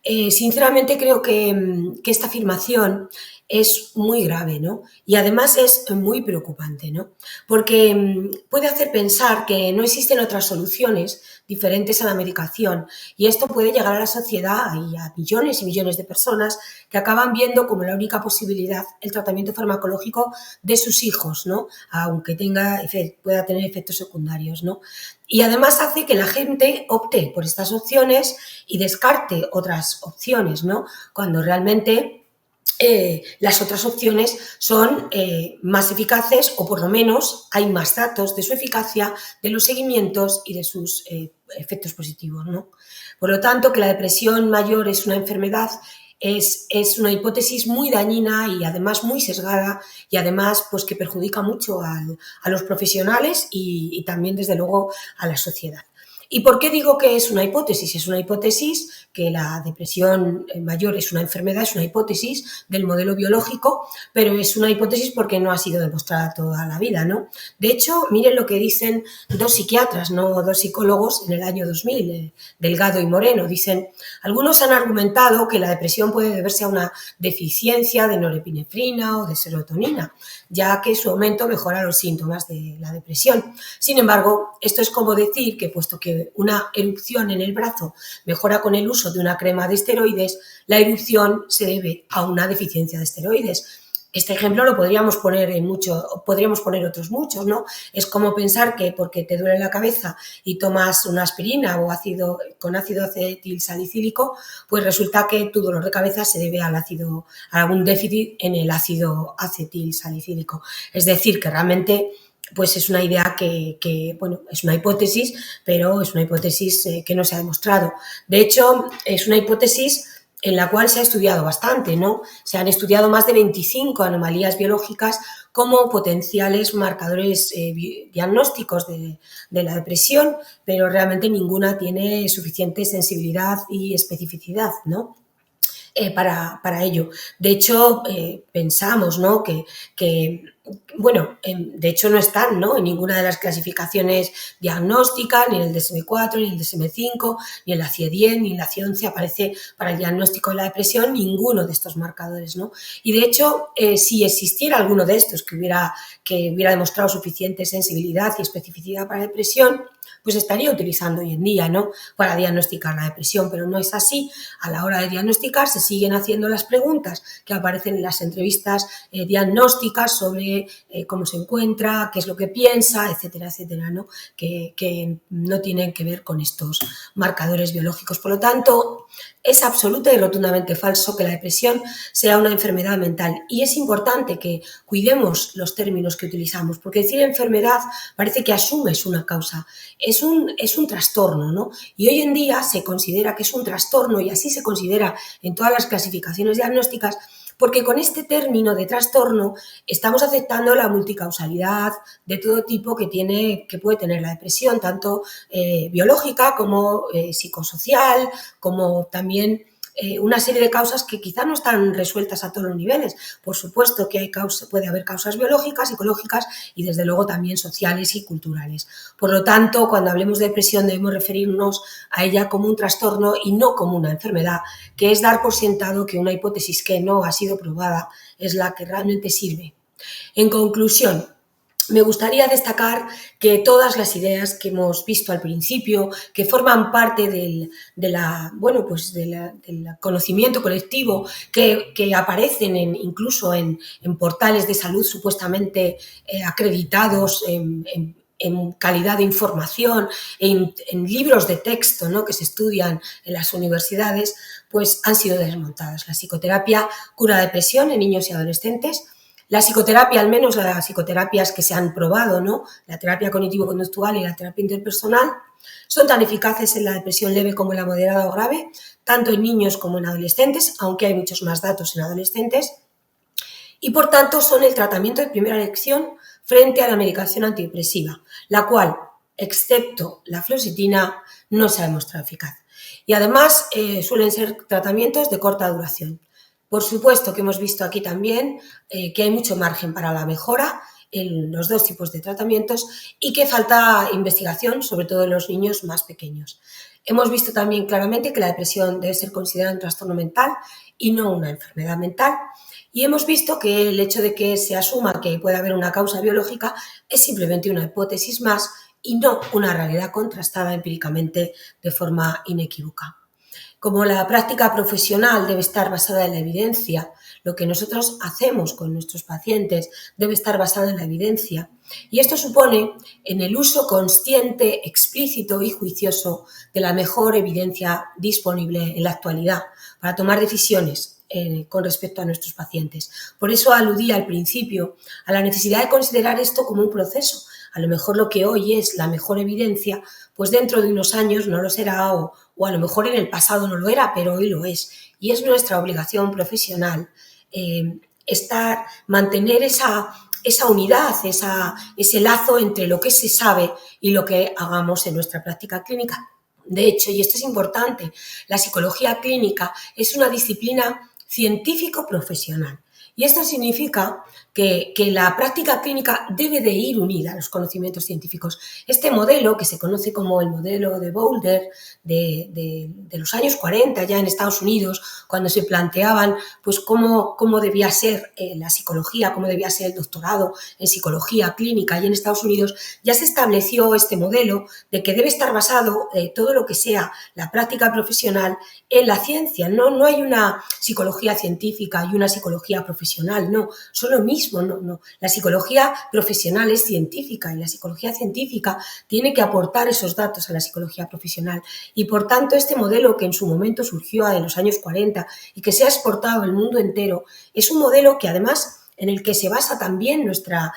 Sinceramente creo que esta afirmación es muy grave, ¿no? Y además es muy preocupante, ¿no? Porque puede hacer pensar que no existen otras soluciones diferentes a la medicación, y esto puede llegar a la sociedad y a millones y millones de personas que acaban viendo como la única posibilidad el tratamiento farmacológico de sus hijos, ¿no? Aunque pueda tener efectos secundarios, ¿no? Y además hace que la gente opte por estas opciones y descarte otras opciones, ¿no? Cuando realmente las otras opciones son más eficaces, o por lo menos hay más datos de su eficacia, de los seguimientos y de sus efectos positivos, ¿no? Por lo tanto, que la depresión mayor es una enfermedad es una hipótesis muy dañina y además muy sesgada, y además pues que perjudica mucho a los profesionales y también, desde luego, a la sociedad. ¿Y por qué digo que es una hipótesis? Es una hipótesis que la depresión mayor es una enfermedad, es una hipótesis del modelo biológico, pero es una hipótesis porque no ha sido demostrada toda la vida, ¿no? De hecho, miren lo que dicen 2 psiquiatras, no 2 psicólogos, en el año 2000, Delgado y Moreno. Dicen: algunos han argumentado que la depresión puede deberse a una deficiencia de norepinefrina o de serotonina, ya que su aumento mejora los síntomas de la depresión. Sin embargo, esto es como decir que, puesto que una erupción en el brazo mejora con el uso de una crema de esteroides, la erupción se debe a una deficiencia de esteroides. Este ejemplo lo podríamos poner podríamos poner otros muchos, ¿no? Es como pensar que porque te duele la cabeza y tomas una aspirina o con ácido acetilsalicílico, pues resulta que tu dolor de cabeza se debe a algún déficit en el ácido acetilsalicílico. Es decir, que realmente pues es una idea bueno, es una hipótesis, pero es una hipótesis que no se ha demostrado. De hecho, es una hipótesis en la cual se ha estudiado bastante, ¿no? Se han estudiado más de 25 anomalías biológicas como potenciales marcadores diagnósticos de la depresión, pero realmente ninguna tiene suficiente sensibilidad y especificidad, ¿no? Para ello. De hecho, pensamos, ¿no?, bueno, de hecho no están, ¿no?, en ninguna de las clasificaciones diagnósticas, ni en el DSM-4, ni en el DSM-5, ni en la CIE-10, ni en la CIE-11 aparece para el diagnóstico de la depresión ninguno de estos marcadores, ¿no? Y de hecho, si existiera alguno de estos que hubiera demostrado suficiente sensibilidad y especificidad para la depresión, pues estaría utilizando hoy en día, ¿no?, para diagnosticar la depresión, pero no es así. A la hora de diagnosticar se siguen haciendo las preguntas que aparecen en las entrevistas diagnósticas sobre siente, cómo se encuentra, qué es lo que piensa, etcétera, etcétera, ¿no? Que no tienen que ver con estos marcadores biológicos. Por lo tanto, es absoluta y rotundamente falso que la depresión sea una enfermedad mental, y es importante que cuidemos los términos que utilizamos, porque decir enfermedad parece que asumes una causa, es un trastorno, ¿no? Y hoy en día se considera que es un trastorno, y así se considera en todas las clasificaciones diagnósticas, porque con este término de trastorno estamos aceptando la multicausalidad de todo tipo que puede tener la depresión, tanto biológica como psicosocial, como también una serie de causas que quizá no están resueltas a todos los niveles. Por supuesto que puede haber causas biológicas, psicológicas y desde luego también sociales y culturales. Por lo tanto, cuando hablemos de depresión debemos referirnos a ella como un trastorno y no como una enfermedad, que es dar por sentado que una hipótesis que no ha sido probada es la que realmente sirve. En conclusión, me gustaría destacar que todas las ideas que hemos visto al principio, que forman parte del conocimiento colectivo, que aparecen incluso en portales de salud supuestamente acreditados en calidad de información, en libros de texto, ¿no?, que se estudian en las universidades, pues han sido desmontadas. La psicoterapia cura la depresión en niños y adolescentes. La psicoterapia, al menos las psicoterapias que se han probado, ¿no?, la terapia cognitivo-conductual y la terapia interpersonal, son tan eficaces en la depresión leve como en la moderada o grave, tanto en niños como en adolescentes, aunque hay muchos más datos en adolescentes, y por tanto son el tratamiento de primera elección frente a la medicación antidepresiva, la cual, excepto la fluoxetina, no se ha demostrado eficaz. Y además suelen ser tratamientos de corta duración. Por supuesto que hemos visto aquí también que hay mucho margen para la mejora en los dos tipos de tratamientos y que falta investigación, sobre todo en los niños más pequeños. Hemos visto también claramente que la depresión debe ser considerada un trastorno mental y no una enfermedad mental. Y hemos visto que el hecho de que se asuma que puede haber una causa biológica es simplemente una hipótesis más y no una realidad contrastada empíricamente de forma inequívoca. Como la práctica profesional debe estar basada en la evidencia, lo que nosotros hacemos con nuestros pacientes debe estar basado en la evidencia. Y esto supone en el uso consciente, explícito y juicioso de la mejor evidencia disponible en la actualidad para tomar decisiones con respecto a nuestros pacientes. Por eso aludí al principio a la necesidad de considerar esto como un proceso. A lo mejor lo que hoy es la mejor evidencia, pues dentro de unos años no lo será, o a lo mejor en el pasado no lo era, pero hoy lo es. Y es nuestra obligación profesional mantener esa unidad, ese lazo entre lo que se sabe y lo que hagamos en nuestra práctica clínica. De hecho, y esto es importante, la psicología clínica es una disciplina científico-profesional. Y esto significa que la práctica clínica debe de ir unida a los conocimientos científicos. Este modelo, que se conoce como el modelo de Boulder, de los años 40 ya en Estados Unidos, cuando se planteaban pues cómo debía ser la psicología, cómo debía ser el doctorado en psicología clínica, y en Estados Unidos ya se estableció este modelo de que debe estar basado todo lo que sea la práctica profesional en la ciencia. No hay una psicología científica y una psicología profesional, no, son lo mismo, no. La psicología profesional es científica y la psicología científica tiene que aportar esos datos a la psicología profesional. Y por tanto, este modelo que en su momento surgió en los años 40 y que se ha exportado al mundo entero, es un modelo que además en el que se basa también nuestra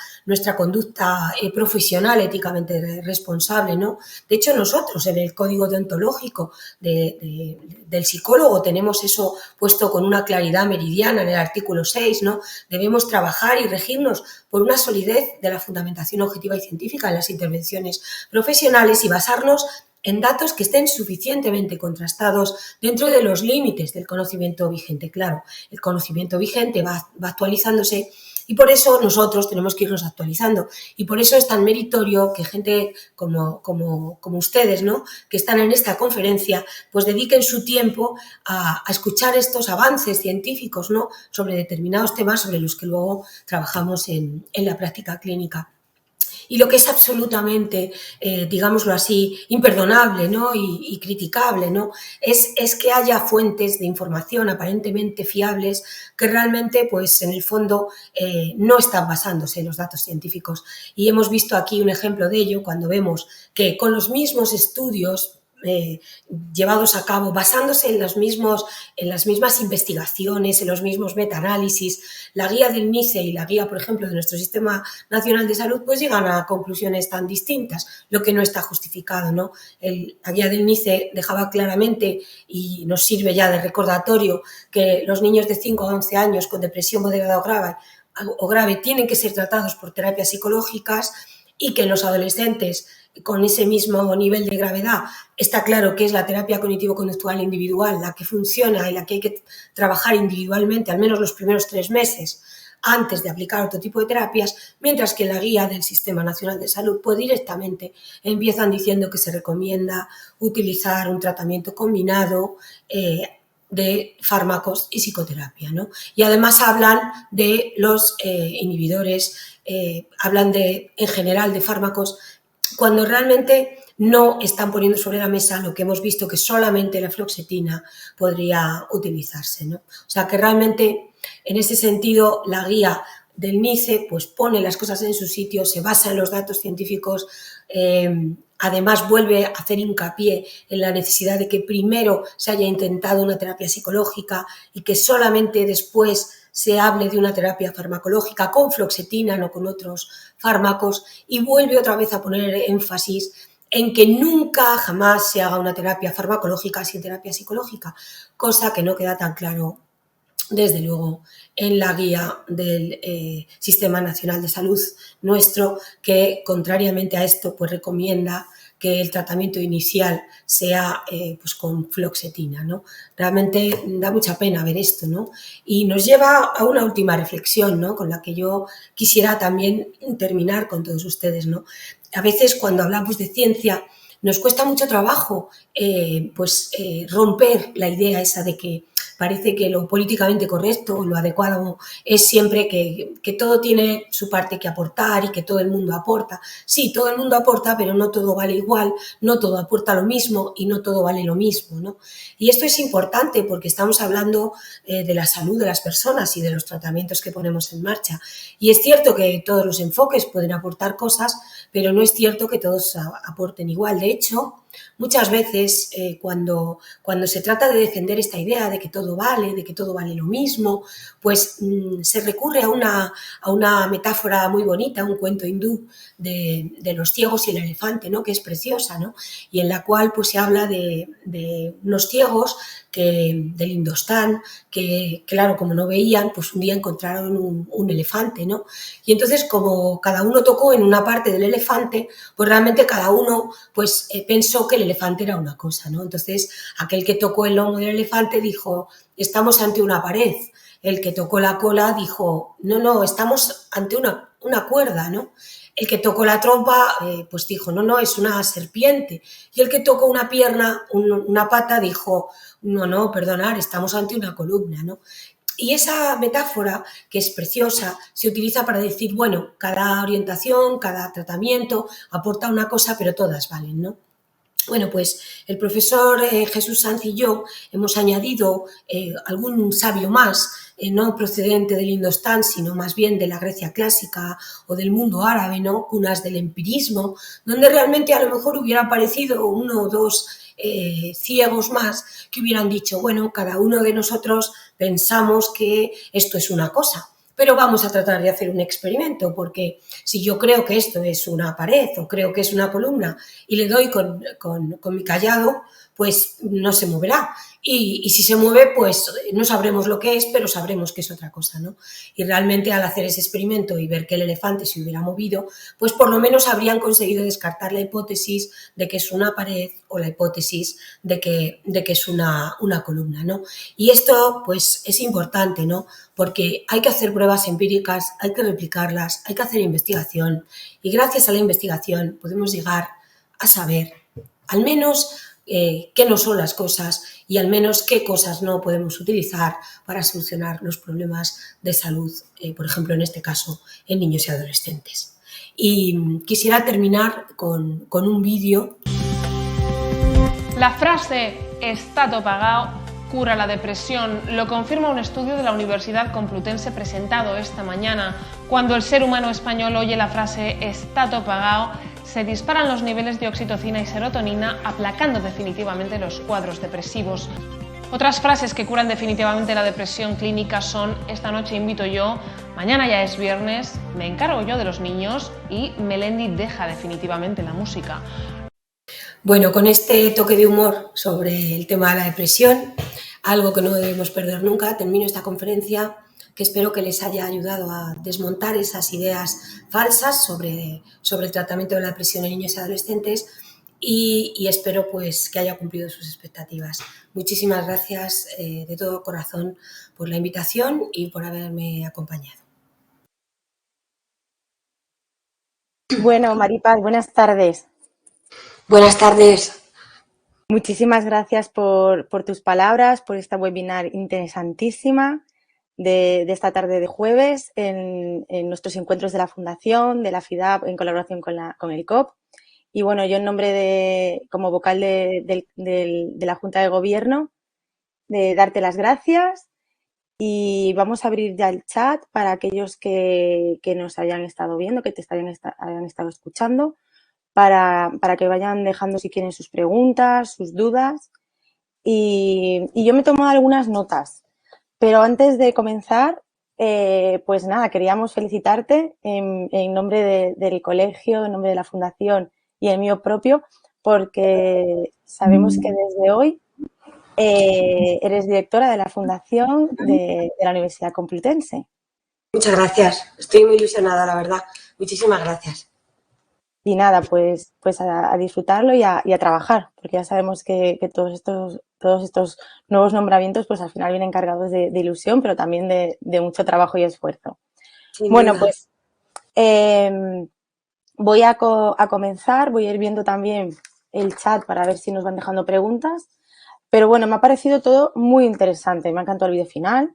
conducta profesional éticamente responsable, ¿no? De hecho, nosotros en el código deontológico del psicólogo tenemos eso puesto con una claridad meridiana en el artículo 6, ¿no? Debemos trabajar y regirnos por una solidez de la fundamentación objetiva y científica en las intervenciones profesionales y basarnos en datos que estén suficientemente contrastados dentro de los límites del conocimiento vigente. Claro, el conocimiento vigente va actualizándose y por eso nosotros tenemos que irnos actualizando. Y por eso es tan meritorio que gente como ustedes, ¿no?, que están en esta conferencia, pues dediquen su tiempo a escuchar estos avances científicos, ¿no?, sobre determinados temas sobre los que luego trabajamos en la práctica clínica. Y lo que es absolutamente, digámoslo así, imperdonable, ¿no? y criticable, ¿no? Es que haya fuentes de información aparentemente fiables que realmente, pues en el fondo, no están basándose en los datos científicos. Y hemos visto aquí un ejemplo de ello cuando vemos que con los mismos estudios llevados a cabo, basándose en las mismas investigaciones, en los mismos metaanálisis, la guía del NICE y la guía, por ejemplo, de nuestro Sistema Nacional de Salud, pues llegan a conclusiones tan distintas, lo que no está justificado, ¿no? La guía del NICE dejaba claramente, y nos sirve ya de recordatorio, que los niños de 5 a 11 años con depresión moderada o grave tienen que ser tratados por terapias psicológicas, y que en los adolescentes con ese mismo nivel de gravedad está claro que es la terapia cognitivo-conductual individual la que funciona y la que hay que trabajar individualmente, al menos los primeros 3 meses antes de aplicar otro tipo de terapias, mientras que en la guía del Sistema Nacional de Salud pues directamente empiezan diciendo que se recomienda utilizar un tratamiento combinado de fármacos y psicoterapia, ¿no? Y además hablan de los inhibidores, hablan en general de fármacos, cuando realmente no están poniendo sobre la mesa lo que hemos visto, que solamente la fluoxetina podría utilizarse, ¿no? O sea que realmente en ese sentido la guía del NICE pues pone las cosas en su sitio, se basa en los datos científicos, además vuelve a hacer hincapié en la necesidad de que primero se haya intentado una terapia psicológica y que solamente después se hable de una terapia farmacológica con fluoxetina, no con otros fármacos, y vuelve otra vez a poner énfasis en que nunca, jamás se haga una terapia farmacológica sin terapia psicológica, cosa que no queda tan claro, desde luego, en la guía del Sistema Nacional de Salud nuestro, que contrariamente a esto pues recomienda que el tratamiento inicial sea pues con fluoxetina, ¿no? Realmente da mucha pena ver esto, ¿no? Y nos lleva a una última reflexión, ¿no? Con la que yo quisiera también terminar con todos ustedes, ¿no? A veces cuando hablamos de ciencia nos cuesta mucho trabajo romper la idea esa de que parece que lo políticamente correcto, lo adecuado es siempre que todo tiene su parte que aportar y que todo el mundo aporta. Sí, todo el mundo aporta, pero no todo vale igual, no todo aporta lo mismo y no todo vale lo mismo, ¿no? Y esto es importante porque estamos hablando de la salud de las personas y de los tratamientos que ponemos en marcha. Y es cierto que todos los enfoques pueden aportar cosas, pero no es cierto que todos aporten igual. De hecho, muchas veces cuando se trata de defender esta idea de que todo vale lo mismo, pues se recurre a una metáfora muy bonita, un cuento hindú de los ciegos y el elefante, ¿no? Que es preciosa, ¿no? Y en la cual pues se habla de unos ciegos del Indostán, que claro, como no veían, pues un día encontraron un elefante, ¿no? Y entonces como cada uno tocó en una parte del elefante, pues realmente cada uno pues pensó que el elefante era una cosa, ¿no? Entonces aquel que tocó el lomo del elefante dijo, estamos ante una pared. El que tocó la cola dijo, no, estamos ante una cuerda, ¿no? El que tocó la trompa, pues dijo, no, es una serpiente. Y el que tocó una pierna, una pata, dijo, no, perdonar, estamos ante una columna, ¿no? Y esa metáfora, que es preciosa, se utiliza para decir, bueno, cada orientación, cada tratamiento aporta una cosa, pero todas valen, ¿no? Bueno, pues el profesor Jesús Sanz y yo hemos añadido algún sabio más, no procedente del Indostán, sino más bien de la Grecia clásica o del mundo árabe, ¿no? Cunas del empirismo, donde realmente a lo mejor hubiera aparecido uno o dos ciegos más que hubieran dicho, bueno, cada uno de nosotros pensamos que esto es una cosa, pero vamos a tratar de hacer un experimento, porque si yo creo que esto es una pared o creo que es una columna y le doy con mi callado, pues no se moverá. Y si se mueve, pues no sabremos lo que es, pero sabremos que es otra cosa, ¿no? Y realmente al hacer ese experimento y ver que el elefante se hubiera movido, pues por lo menos habrían conseguido descartar la hipótesis de que es una pared o la hipótesis de que es una columna, ¿no? Y esto, pues, es importante, ¿no? Porque hay que hacer pruebas empíricas, hay que replicarlas, hay que hacer investigación y gracias a la investigación podemos llegar a saber al menos qué no son las cosas y al menos qué cosas no podemos utilizar para solucionar los problemas de salud, por ejemplo, en este caso, en niños y adolescentes. Y quisiera terminar con un vídeo. La frase "está todo pagado" cura la depresión lo confirma un estudio de la Universidad Complutense presentado esta mañana. Cuando el ser humano español oye la frase "está todo pagado", se disparan los niveles de oxitocina y serotonina, aplacando definitivamente los cuadros depresivos. Otras frases que curan definitivamente la depresión clínica son "esta noche invito yo", "mañana ya es viernes", "me encargo yo de los niños" y "Melendi deja definitivamente la música". Bueno, con este toque de humor sobre el tema de la depresión, algo que no debemos perder nunca, termino esta conferencia, que espero que les haya ayudado a desmontar esas ideas falsas sobre el tratamiento de la depresión en niños y adolescentes, y espero pues que haya cumplido sus expectativas. Muchísimas gracias de todo corazón por la invitación y por haberme acompañado. Bueno, Maripaz, buenas tardes. Buenas tardes. Muchísimas gracias por tus palabras, por esta webinar interesantísima de esta tarde de jueves en nuestros encuentros de la Fundación, de la FIDAP, en colaboración con el COP. Y bueno, yo en nombre como vocal de la Junta de Gobierno, de darte las gracias, y vamos a abrir ya el chat para aquellos que nos hayan estado viendo, que te hayan estado escuchando, para que vayan dejando si quieren sus preguntas, sus dudas. Y yo me he tomado algunas notas, pero antes de comenzar, pues nada, queríamos felicitarte en nombre del colegio, en nombre de la Fundación y el mío propio, porque sabemos que desde hoy eres directora de la Fundación de la Universidad Complutense. Muchas gracias, estoy muy ilusionada, la verdad. Muchísimas gracias. Y nada, pues a disfrutarlo y a trabajar, porque ya sabemos que todos estos nuevos nombramientos pues al final vienen cargados de ilusión, pero también de mucho trabajo y esfuerzo. Bueno, pues voy a comenzar, voy a ir viendo también el chat para ver si nos van dejando preguntas, pero bueno, me ha parecido todo muy interesante, me ha encantado el vídeo final.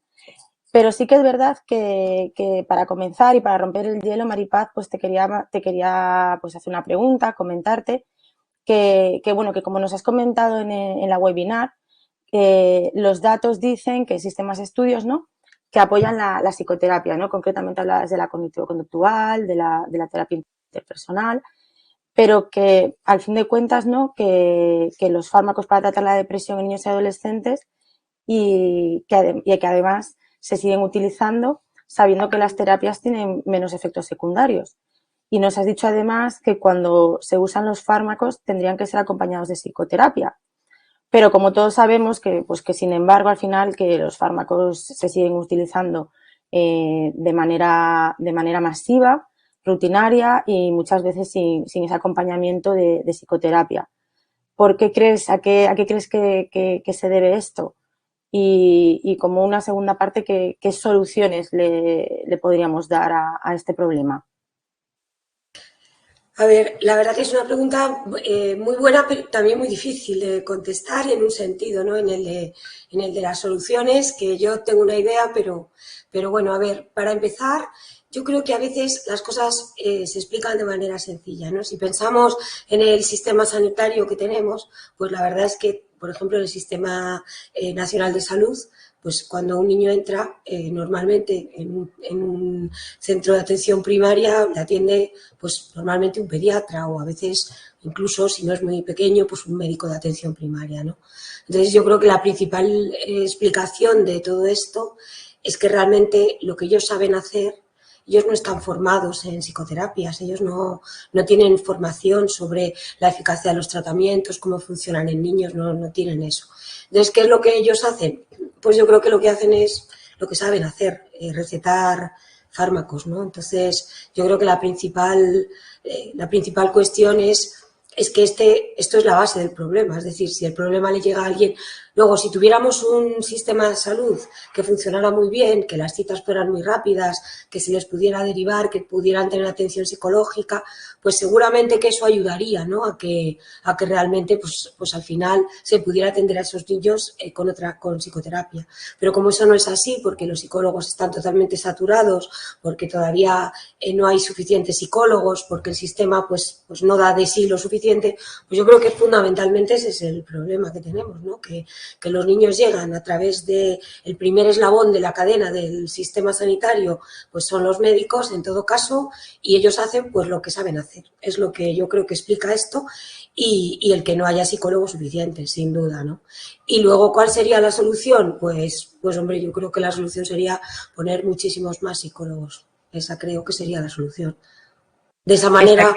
Pero sí que es verdad que para comenzar y para romper el hielo, Maripaz, pues te quería pues hacer una pregunta, comentarte que bueno, que como nos has comentado en la webinar, los datos dicen que existen más estudios, ¿no?, que apoyan la psicoterapia, ¿no? Concretamente hablabas de la cognitivo-conductual, de la terapia interpersonal, pero que al fin de cuentas, ¿no?, que los fármacos para tratar la depresión en niños y adolescentes y que además se siguen utilizando sabiendo que las terapias tienen menos efectos secundarios. Y nos has dicho además que cuando se usan los fármacos tendrían que ser acompañados de psicoterapia. Pero como todos sabemos que sin embargo al final que los fármacos se siguen utilizando de manera masiva, rutinaria y muchas veces sin ese acompañamiento de psicoterapia. ¿Por qué crees, a qué crees que se debe esto? Y como una segunda parte, ¿qué soluciones le podríamos dar a este problema? A ver, la verdad que es una pregunta muy buena, pero también muy difícil de contestar en un sentido, ¿no? En el de las soluciones, que yo tengo una idea, pero bueno, a ver, para empezar, yo creo que a veces las cosas se explican de manera sencilla, ¿no? Si pensamos en el sistema sanitario que tenemos, pues la verdad es que, por ejemplo, en el Sistema Nacional de Salud, pues cuando un niño entra, normalmente en un centro de atención primaria le atiende pues normalmente un pediatra o a veces incluso, si no es muy pequeño, pues un médico de atención primaria, ¿no? Entonces yo creo que la principal explicación de todo esto es que realmente lo que ellos saben hacer, ellos no están formados en psicoterapias, ellos no tienen formación sobre la eficacia de los tratamientos, cómo funcionan en niños, no tienen eso. Entonces, ¿qué es lo que ellos hacen? Pues yo creo que lo que hacen es lo que saben hacer, recetar fármacos, ¿no? Entonces, yo creo que la principal cuestión es que esto es la base del problema. Es decir, si el problema le llega a alguien, Luego, si tuviéramos un sistema de salud que funcionara muy bien, que las citas fueran muy rápidas, que se les pudiera derivar, que pudieran tener atención psicológica, pues seguramente que eso ayudaría, ¿no? A que realmente, pues al final se pudiera atender a esos niños con psicoterapia. Pero como eso no es así, porque los psicólogos están totalmente saturados, porque todavía no hay suficientes psicólogos, porque el sistema pues no da de sí lo suficiente, pues yo creo que fundamentalmente ese es el problema que tenemos, ¿no? Que los niños llegan a través del primer eslabón de la cadena del sistema sanitario, pues son los médicos en todo caso, y ellos hacen pues lo que saben hacer. Es lo que yo creo que explica esto, y el que no haya psicólogos suficientes, sin duda, ¿no? Y luego, ¿cuál sería la solución? Pues hombre, yo creo que la solución sería poner muchísimos más psicólogos. Esa creo que sería la solución. De esa manera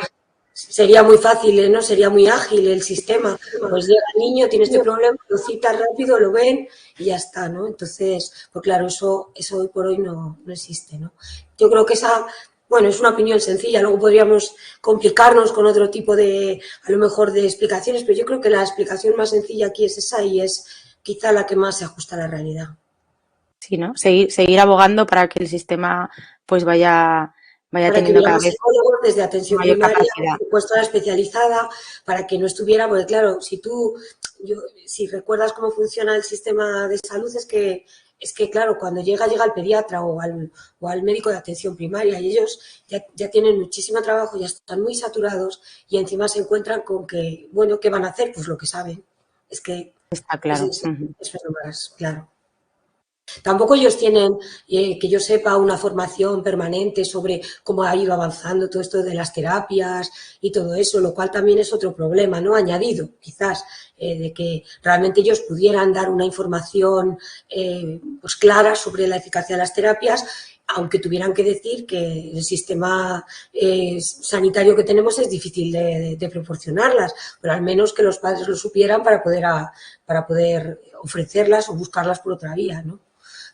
sería muy fácil, ¿no? Sería muy ágil el sistema. Pues llega el niño, tiene este problema, lo cita rápido, lo ven y ya está, ¿no? Entonces, pues claro, eso hoy por hoy no existe, ¿no? Yo creo que esa, bueno, es una opinión sencilla. Luego podríamos complicarnos con otro tipo de, a lo mejor, de explicaciones, pero yo creo que la explicación más sencilla aquí es esa y es quizá la que más se ajusta a la realidad. Sí, ¿no? Seguir abogando para que el sistema pues vaya teniendo cada vez psicólogos desde atención mayor primaria, capacidad. por supuesto la especializada, para que no estuviera, porque claro, si recuerdas cómo funciona el sistema de salud, es que claro, cuando llega el pediatra o al médico de atención primaria y ellos ya tienen muchísimo trabajo, ya están muy saturados y encima se encuentran con que, bueno, ¿qué van a hacer? Pues lo que saben. Es que Está claro. es más claro. Tampoco ellos tienen, que yo sepa, una formación permanente sobre cómo ha ido avanzando todo esto de las terapias y todo eso, lo cual también es otro problema, ¿no? Añadido, quizás, de que realmente ellos pudieran dar una información pues clara sobre la eficacia de las terapias, aunque tuvieran que decir que el sistema sanitario que tenemos es difícil de proporcionarlas, pero al menos que los padres lo supieran para poder ofrecerlas o buscarlas por otra vía, ¿no?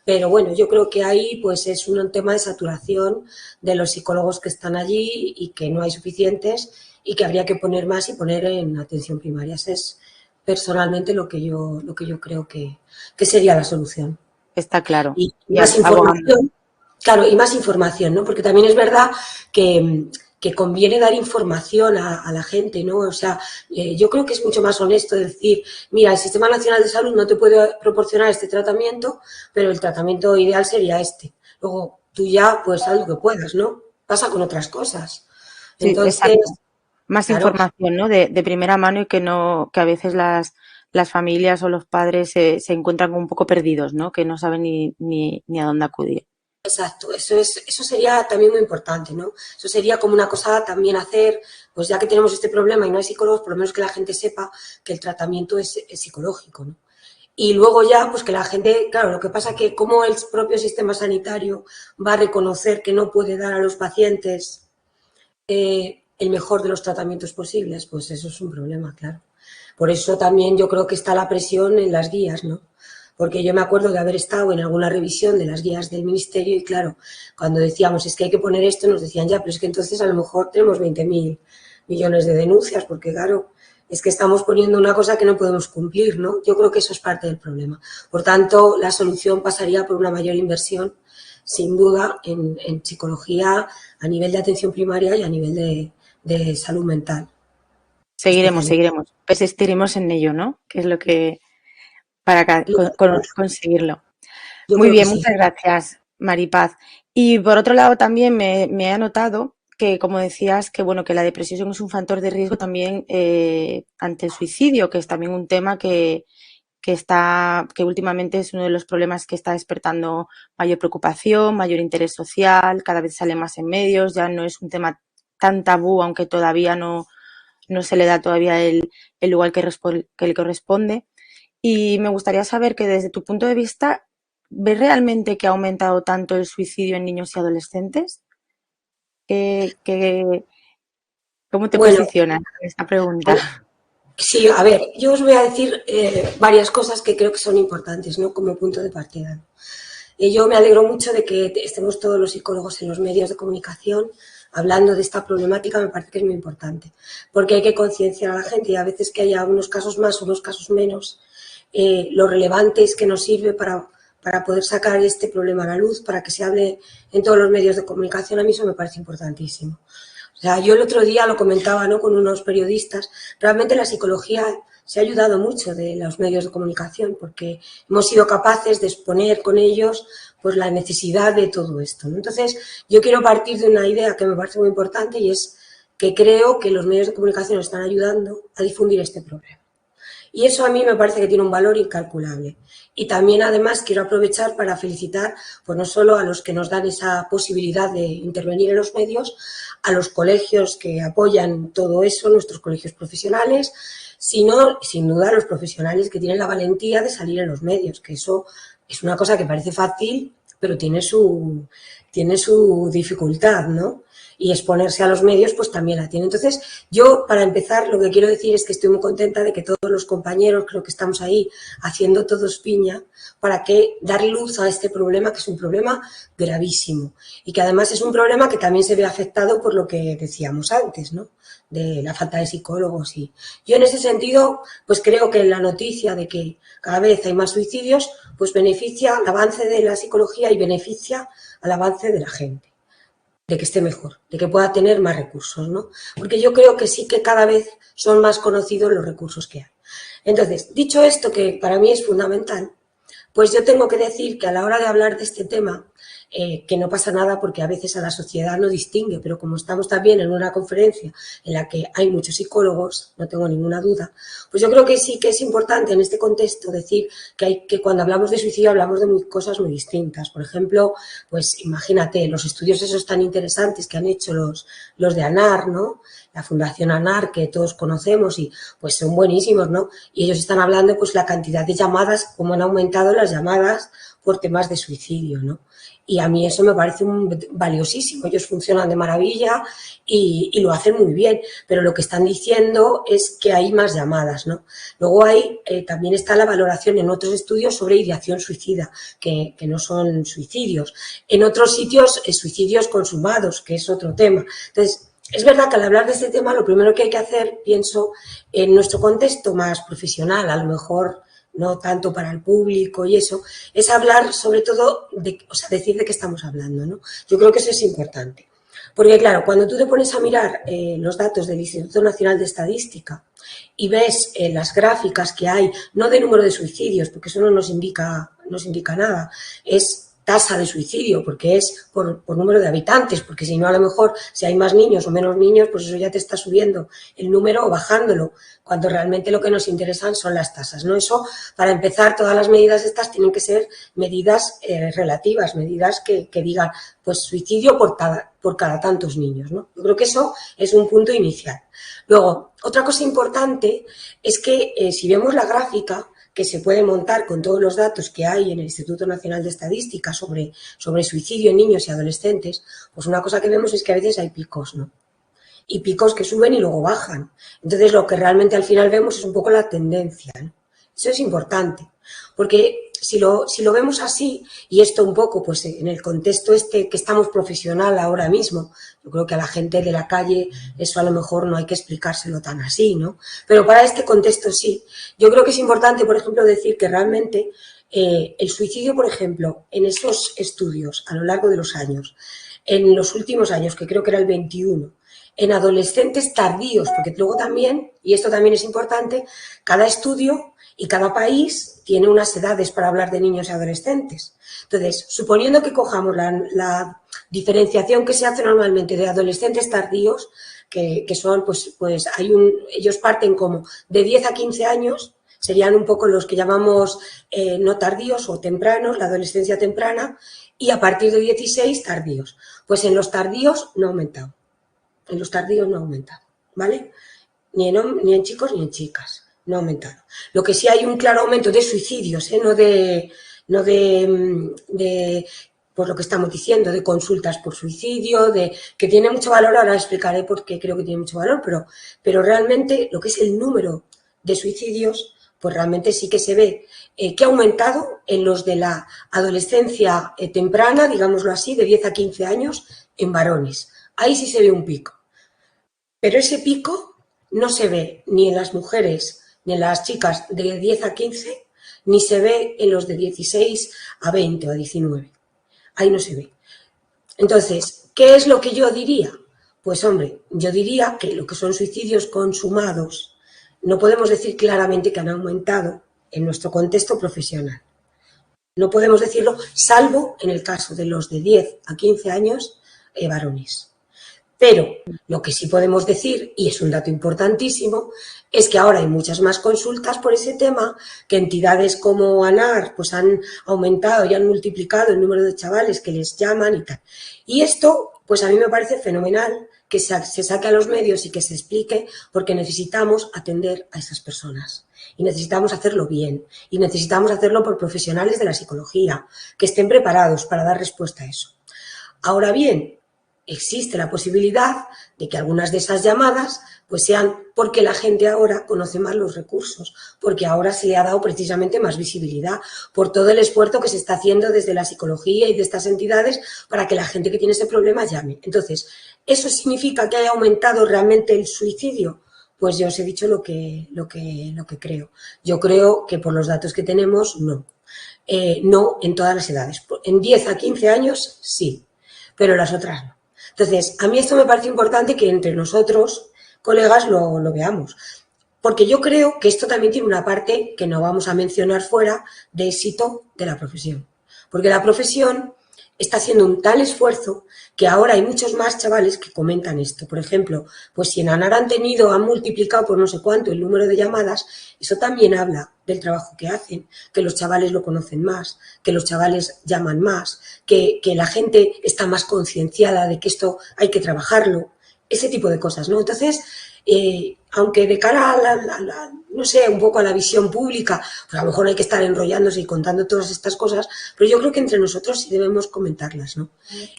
Pero bueno, yo creo que ahí pues es un tema de saturación de los psicólogos que están allí y que no hay suficientes y que habría que poner más y poner en atención primaria. Ese es personalmente lo que yo creo que sería la solución. Está claro. Y más información, claro, y más información, ¿no? Porque también es verdad que conviene dar información a la gente, ¿no? O sea, yo creo que es mucho más honesto decir, mira, el Sistema Nacional de Salud no te puede proporcionar este tratamiento, pero el tratamiento ideal sería este. Luego, tú ya, pues, haz lo que puedas, ¿no? Pasa con otras cosas. Entonces, sí, más claro, información, ¿no? De primera mano y que a veces las familias o los padres se encuentran un poco perdidos, ¿no? Que no saben ni a dónde acudir. Exacto, eso sería también muy importante, ¿no? Eso sería como una cosa también hacer, pues ya que tenemos este problema y no hay psicólogos, por lo menos que la gente sepa que el tratamiento es psicológico, ¿no? Y luego ya, pues que la gente, claro, lo que pasa que como el propio sistema sanitario va a reconocer que no puede dar a los pacientes el mejor de los tratamientos posibles, pues eso es un problema, claro. Por eso también yo creo que está la presión en las guías, ¿no? Porque yo me acuerdo de haber estado en alguna revisión de las guías del Ministerio y claro, cuando decíamos es que hay que poner esto, nos decían ya, pero es que entonces a lo mejor tenemos 20.000 millones de denuncias, porque claro, es que estamos poniendo una cosa que no podemos cumplir, ¿no? Yo creo que eso es parte del problema. Por tanto, la solución pasaría por una mayor inversión, sin duda, en psicología a nivel de atención primaria y a nivel de salud mental. Seguiremos, persistiremos en ello, ¿no? Que es lo que para conseguirlo. Muy bien, muchas gracias, Maripaz. Y por otro lado también me he anotado que, como decías, que bueno, que la depresión es un factor de riesgo también ante el suicidio, que es también un tema que últimamente es uno de los problemas que está despertando mayor preocupación, mayor interés social, cada vez sale más en medios, ya no es un tema tan tabú, aunque todavía no se le da todavía el lugar que le corresponde. Y me gustaría saber que desde tu punto de vista, ¿ves realmente que ha aumentado tanto el suicidio en niños y adolescentes? ¿Cómo te posicionas en esta pregunta? Sí, a ver, yo os voy a decir varias cosas que creo que son importantes, ¿no? Como punto de partida. Yo me alegro mucho de que estemos todos los psicólogos en los medios de comunicación hablando de esta problemática, me parece que es muy importante, porque hay que concienciar a la gente y a veces que haya unos casos más o unos casos menos, lo relevante que nos sirve para poder sacar este problema a la luz, para que se hable en todos los medios de comunicación. A mí eso me parece importantísimo. O sea, yo el otro día lo comentaba, ¿no?, con unos periodistas. Realmente la psicología se ha ayudado mucho de los medios de comunicación porque hemos sido capaces de exponer con ellos pues la necesidad de todo esto, ¿no? Entonces, yo quiero partir de una idea que me parece muy importante y es que creo que los medios de comunicación están ayudando a difundir este problema. Y eso a mí me parece que tiene un valor incalculable. Y también, además, quiero aprovechar para felicitar, pues no solo a los que nos dan esa posibilidad de intervenir en los medios, a los colegios que apoyan todo eso, nuestros colegios profesionales, sino, sin duda, a los profesionales que tienen la valentía de salir en los medios, que eso es una cosa que parece fácil, pero tiene su dificultad, ¿no? Y exponerse a los medios pues también la tiene. Entonces, yo, para empezar, lo que quiero decir es que estoy muy contenta de que todos los compañeros, creo que estamos ahí haciendo todos piña para dar luz a este problema, que es un problema gravísimo y que además es un problema que también se ve afectado por lo que decíamos antes, ¿no?, de la falta de psicólogos. Y yo, en ese sentido, pues creo que la noticia de que cada vez hay más suicidios pues beneficia al avance de la psicología y beneficia al avance de la gente, de que esté mejor, de que pueda tener más recursos, ¿no? Porque yo creo que sí que cada vez son más conocidos los recursos que hay. Entonces, dicho esto, que para mí es fundamental, pues yo tengo que decir que a la hora de hablar de este tema, que no pasa nada porque a veces a la sociedad no distingue, pero como estamos también en una conferencia en la que hay muchos psicólogos, no tengo ninguna duda, pues yo creo que sí que es importante en este contexto decir que cuando hablamos de suicidio hablamos de cosas muy distintas. Por ejemplo, pues imagínate, los estudios esos tan interesantes que han hecho los de ANAR, ¿no?, la Fundación ANAR, que todos conocemos y pues son buenísimos, ¿no? Y ellos están hablando pues la cantidad de llamadas, cómo han aumentado las llamadas por temas de suicidio, ¿no? Y a mí eso me parece valiosísimo. Ellos funcionan de maravilla y lo hacen muy bien, pero lo que están diciendo es que hay más llamadas, ¿no? Luego también está la valoración en otros estudios sobre ideación suicida, que no son suicidios. En otros sitios, suicidios consumados, que es otro tema. Entonces, es verdad que al hablar de este tema, lo primero que hay que hacer, pienso, en nuestro contexto más profesional, a lo mejor no tanto para el público y eso, es hablar sobre todo, decir de qué estamos hablando, ¿no? Yo creo que eso es importante. Porque, claro, cuando tú te pones a mirar los datos del Instituto Nacional de Estadística y ves las gráficas que hay, no de número de suicidios, porque eso no nos indica nada, es tasa de suicidio, porque es por número de habitantes, porque si no, a lo mejor, si hay más niños o menos niños, pues eso ya te está subiendo el número o bajándolo, cuando realmente lo que nos interesan son las tasas, ¿no? Eso, para empezar, todas las medidas estas tienen que ser medidas relativas, medidas que digan, pues, suicidio por cada tantos niños, ¿no? Yo creo que eso es un punto inicial. Luego, otra cosa importante es que si vemos la gráfica, que se puede montar con todos los datos que hay en el Instituto Nacional de Estadística sobre suicidio en niños y adolescentes, pues una cosa que vemos es que a veces hay picos, ¿no? Y picos que suben y luego bajan. Entonces, lo que realmente al final vemos es un poco la tendencia, ¿no? Eso es importante, porque si lo vemos así, y esto un poco pues en el contexto que estamos profesional ahora mismo, yo creo que a la gente de la calle eso a lo mejor no hay que explicárselo tan así, ¿no? Pero para este contexto sí. Yo creo que es importante, por ejemplo, decir que realmente el suicidio, por ejemplo, en esos estudios a lo largo de los años, en los últimos años, que creo que era el 21, en adolescentes tardíos, porque luego también, y esto también es importante, cada estudio y cada país tiene unas edades para hablar de niños y adolescentes. Entonces, suponiendo que cojamos la diferenciación que se hace normalmente de adolescentes tardíos, que son, pues ellos parten como de 10 a 15 años, serían un poco los que llamamos no tardíos o tempranos, la adolescencia temprana, y a partir de 16 tardíos. Pues en los tardíos no ha aumentado. En los tardíos no ha aumentado, ¿vale? Ni en chicos ni en chicas. No ha aumentado. Lo que sí hay un claro aumento de suicidios, no de pues lo que estamos diciendo, de consultas por suicidio, que tiene mucho valor, ahora explicaré por qué creo que tiene mucho valor, pero realmente lo que es el número de suicidios, pues realmente sí que se ve que ha aumentado en los de la adolescencia temprana, digámoslo así, de 10 a 15 años, en varones. Ahí sí se ve un pico. Pero ese pico no se ve ni en las mujeres ni en las chicas de 10 a 15, ni se ve en los de 16 a 20 o a 19. Ahí no se ve. Entonces, ¿qué es lo que yo diría? Pues hombre, yo diría que lo que son suicidios consumados no podemos decir claramente que han aumentado en nuestro contexto profesional. No podemos decirlo, salvo en el caso de los de 10 a 15 años varones. Pero lo que sí podemos decir, y es un dato importantísimo, es que ahora hay muchas más consultas por ese tema, que entidades como ANAR pues han aumentado y han multiplicado el número de chavales que les llaman y tal. Y esto, pues a mí me parece fenomenal que se saque a los medios y que se explique, porque necesitamos atender a esas personas. Y necesitamos hacerlo bien. Y necesitamos hacerlo por profesionales de la psicología, que estén preparados para dar respuesta a eso. Ahora bien, existe la posibilidad de que algunas de esas llamadas pues sean porque la gente ahora conoce más los recursos, porque ahora se le ha dado precisamente más visibilidad por todo el esfuerzo que se está haciendo desde la psicología y de estas entidades para que la gente que tiene ese problema llame. Entonces, ¿eso significa que haya aumentado realmente el suicidio? Pues yo os he dicho lo que creo. Yo creo que por los datos que tenemos, no. No en todas las edades. En 10 a 15 años, sí, pero las otras no. Entonces, a mí esto me parece importante que entre nosotros, colegas, lo veamos. Porque yo creo que esto también tiene una parte que no vamos a mencionar fuera de éxito de la profesión. Porque la profesión está haciendo un tal esfuerzo que ahora hay muchos más chavales que comentan esto. Por ejemplo, pues si en ANAR han multiplicado por no sé cuánto el número de llamadas, eso también habla del trabajo que hacen, que los chavales lo conocen más, que los chavales llaman más, que la gente está más concienciada de que esto hay que trabajarlo, ese tipo de cosas, ¿no? Entonces, aunque de cara a no sé, un poco a la visión pública, pues a lo mejor hay que estar enrollándose y contando todas estas cosas, pero yo creo que entre nosotros sí debemos comentarlas, ¿no?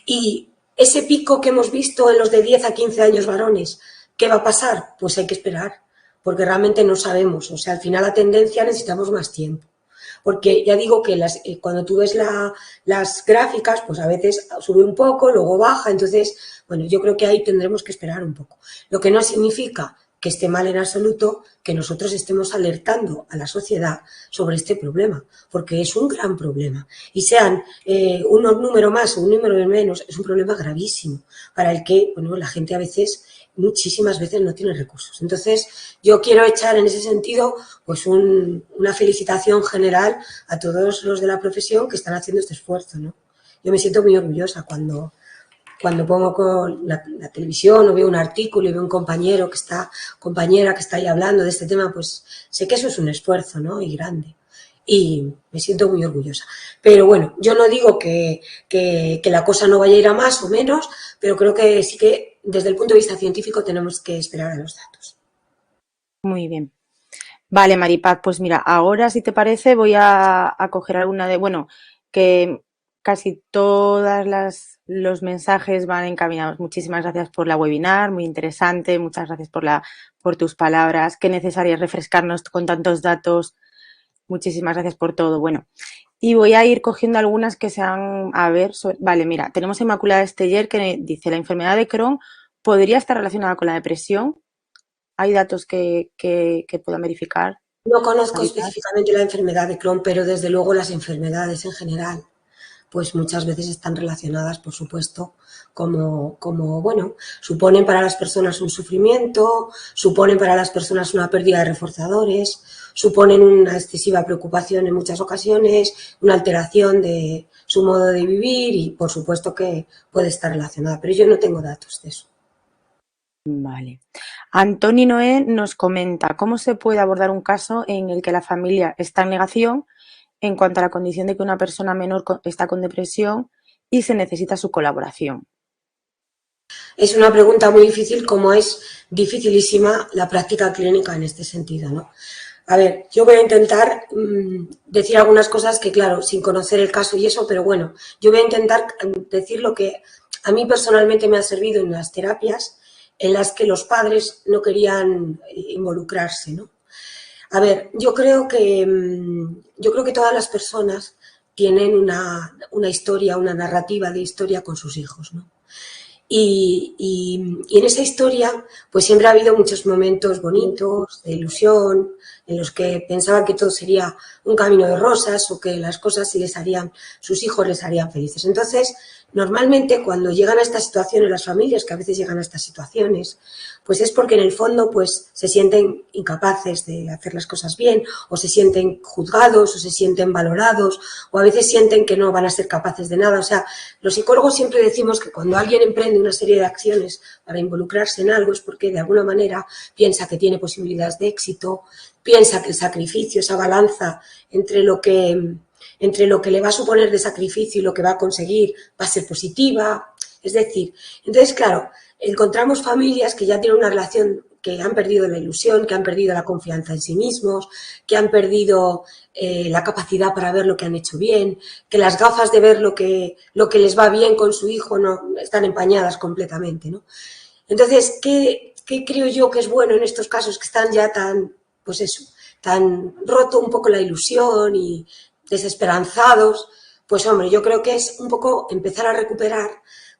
Y ese pico que hemos visto en los de 10 a 15 años varones, ¿qué va a pasar? Pues hay que esperar, porque realmente no sabemos. O sea, al final la tendencia necesitamos más tiempo. Porque ya digo que cuando tú ves las gráficas, pues a veces sube un poco, luego baja, entonces, bueno, yo creo que ahí tendremos que esperar un poco. Lo que no significa que esté mal en absoluto que nosotros estemos alertando a la sociedad sobre este problema, porque es un gran problema. Y sean un número más o un número menos, es un problema gravísimo para el que, bueno, la gente a veces, muchísimas veces no tiene recursos. Entonces, yo quiero echar en ese sentido pues una felicitación general a todos los de la profesión que están haciendo este esfuerzo, ¿no? Yo me siento muy orgullosa cuando pongo con la televisión o veo un artículo y veo un compañera que está ahí hablando de este tema, pues sé que eso es un esfuerzo, ¿no? Y grande. Y me siento muy orgullosa. Pero bueno, yo no digo que la cosa no vaya a ir a más o menos, pero creo que sí que desde el punto de vista científico tenemos que esperar a los datos. Muy bien. Vale, Maripaz, pues mira, ahora si te parece voy a coger alguna que casi todos los mensajes van encaminados. Muchísimas gracias por la webinar, muy interesante, muchas gracias por tus palabras, qué necesario es refrescarnos con tantos datos, muchísimas gracias por todo. Bueno, y voy a ir cogiendo algunas que sean, vale, mira, tenemos a Inmaculada Esteller que dice, la enfermedad de Crohn podría estar relacionada con la depresión. ¿Hay datos que puedan verificar? No conozco específicamente la enfermedad de Crohn, pero desde luego las enfermedades en general, pues muchas veces están relacionadas, por supuesto, como bueno, suponen para las personas un sufrimiento, suponen para las personas una pérdida de reforzadores, suponen una excesiva preocupación en muchas ocasiones, una alteración de su modo de vivir y, por supuesto, que puede estar relacionada, pero yo no tengo datos de eso. Vale. Antoni Noé nos comenta cómo se puede abordar un caso en el que la familia está en negación en cuanto a la condición de que una persona menor está con depresión y se necesita su colaboración. Es una pregunta muy difícil, como es dificilísima la práctica clínica en este sentido, ¿no? A ver, yo voy a intentar decir algunas cosas que, claro, sin conocer el caso y eso, pero bueno, yo voy a intentar decir lo que a mí personalmente me ha servido en las terapias en las que los padres no querían involucrarse, ¿no? A ver, yo creo que todas las personas tienen una historia, una narrativa de historia con sus hijos, ¿no? Y en esa historia, pues siempre ha habido muchos momentos bonitos, de ilusión, en los que pensaban que todo sería un camino de rosas o que las cosas sus hijos les harían felices. Entonces, normalmente cuando llegan a estas situaciones, las familias que a veces llegan a estas situaciones, pues es porque en el fondo pues se sienten incapaces de hacer las cosas bien, o se sienten juzgados, o se sienten valorados, o a veces sienten que no van a ser capaces de nada. O sea, los psicólogos siempre decimos que cuando alguien emprende una serie de acciones para involucrarse en algo es porque de alguna manera piensa que tiene posibilidades de éxito, piensa que el sacrificio, esa balanza entre lo que le va a suponer de sacrificio y lo que va a conseguir va a ser positiva. Es decir, entonces, claro, encontramos familias que ya tienen una relación, que han perdido la ilusión, que han perdido la confianza en sí mismos, que han perdido la capacidad para ver lo que han hecho bien, que las gafas de ver lo que les va bien con su hijo no están empañadas completamente, ¿no? Entonces, ¿qué creo yo que es bueno en estos casos que están ya tan, pues eso, tan roto un poco la ilusión y desesperanzados? Pues hombre, yo creo que es un poco empezar a recuperar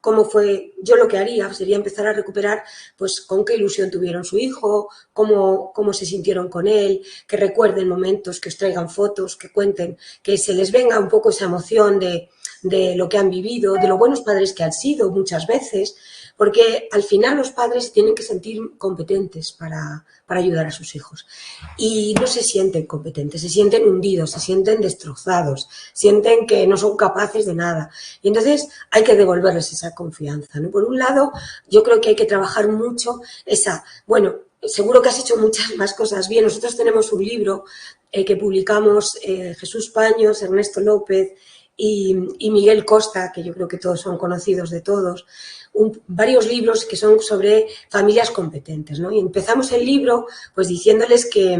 cómo fue. Yo lo que haría sería empezar a recuperar pues con qué ilusión tuvieron su hijo, cómo se sintieron con él, que recuerden momentos, que os traigan fotos, que cuenten, que se les venga un poco esa emoción de lo que han vivido, de lo buenos padres que han sido muchas veces, porque al final los padres tienen que sentir competentes para ayudar a sus hijos. Y no se sienten competentes, se sienten hundidos, se sienten destrozados, sienten que no son capaces de nada. Y entonces hay que devolverles esa confianza, ¿no? Por un lado, yo creo que hay que trabajar mucho bueno, seguro que has hecho muchas más cosas bien. Nosotros tenemos un libro que publicamos Jesús Paños, Ernesto López y Miguel Costa, que yo creo que todos son conocidos de todos, varios libros que son sobre familias competentes, ¿no? Y empezamos el libro pues diciéndoles que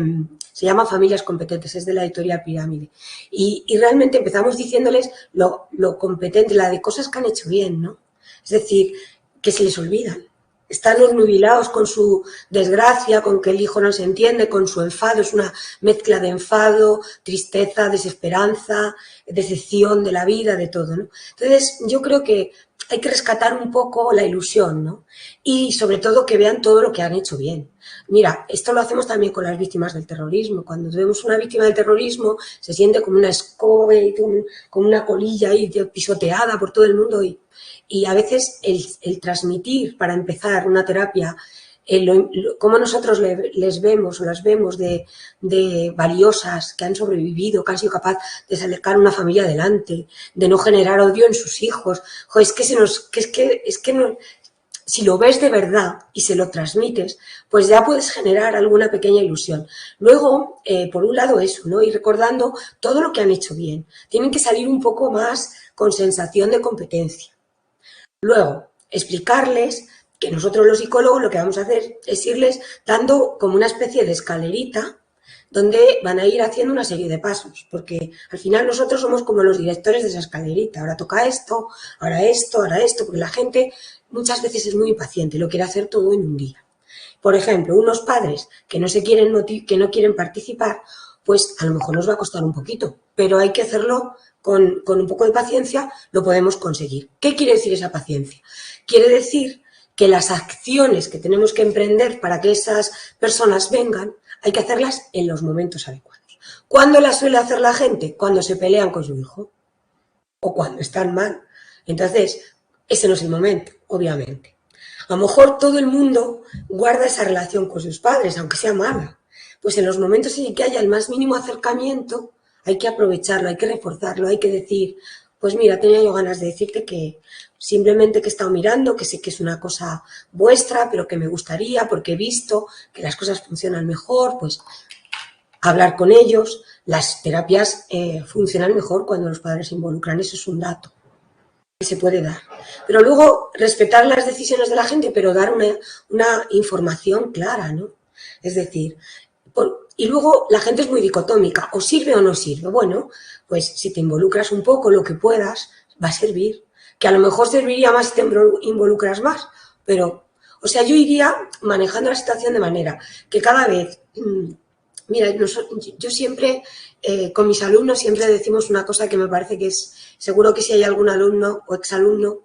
se llama Familias Competentes, es de la editorial Pirámide, y realmente empezamos diciéndoles lo competente, la de cosas que han hecho bien, ¿no? Es decir, que se les olvidan. Están obnubilados con su desgracia, con que el hijo no se entiende, con su enfado. Es una mezcla de enfado, tristeza, desesperanza, decepción de la vida, de todo, ¿no? Entonces, yo creo que hay que rescatar un poco la ilusión, ¿no? Y sobre todo que vean todo lo que han hecho bien. Mira, esto lo hacemos también con las víctimas del terrorismo. Cuando vemos una víctima del terrorismo, se siente como una escoba y como una colilla ahí pisoteada por todo el mundo y a veces el transmitir, para empezar una terapia, cómo nosotros les vemos o las vemos de valiosas, que han sobrevivido, que han sido capaces de sacar una familia adelante, de no generar odio en sus hijos. Joder, si lo ves de verdad y se lo transmites, pues ya puedes generar alguna pequeña ilusión. Luego, por un lado eso, ¿no? Y recordando todo lo que han hecho bien. Tienen que salir un poco más con sensación de competencia. Luego, explicarles que nosotros los psicólogos lo que vamos a hacer es irles dando como una especie de escalerita donde van a ir haciendo una serie de pasos, porque al final nosotros somos como los directores de esa escalerita. Ahora toca esto, ahora esto, ahora esto, porque la gente muchas veces es muy impaciente, lo quiere hacer todo en un día. Por ejemplo, unos padres que no quieren participar, pues a lo mejor nos va a costar un poquito, pero hay que hacerlo con un poco de paciencia, lo podemos conseguir. ¿Qué quiere decir esa paciencia? Quiere decir que las acciones que tenemos que emprender para que esas personas vengan, hay que hacerlas en los momentos adecuados. ¿Cuándo las suele hacer la gente? Cuando se pelean con su hijo o cuando están mal. Entonces, ese no es el momento, obviamente. A lo mejor todo el mundo guarda esa relación con sus padres, aunque sea mala. Pues en los momentos en que haya el más mínimo acercamiento, hay que aprovecharlo, hay que reforzarlo, hay que decir, pues mira, tenía yo ganas de decirte que simplemente que he estado mirando, que sé que es una cosa vuestra, pero que me gustaría porque he visto que las cosas funcionan mejor, pues hablar con ellos. Las terapias funcionan mejor cuando los padres se involucran, eso es un dato que se puede dar. Pero luego respetar las decisiones de la gente, pero dar una información clara, ¿no? Es decir, y luego la gente es muy dicotómica, o sirve o no sirve. Bueno, pues si te involucras un poco, lo que puedas, va a servir. Que a lo mejor serviría más si te involucras más, pero, o sea, yo iría manejando la situación de manera que cada vez, mira, yo siempre, con mis alumnos siempre decimos una cosa que me parece que es, seguro que si hay algún alumno o exalumno,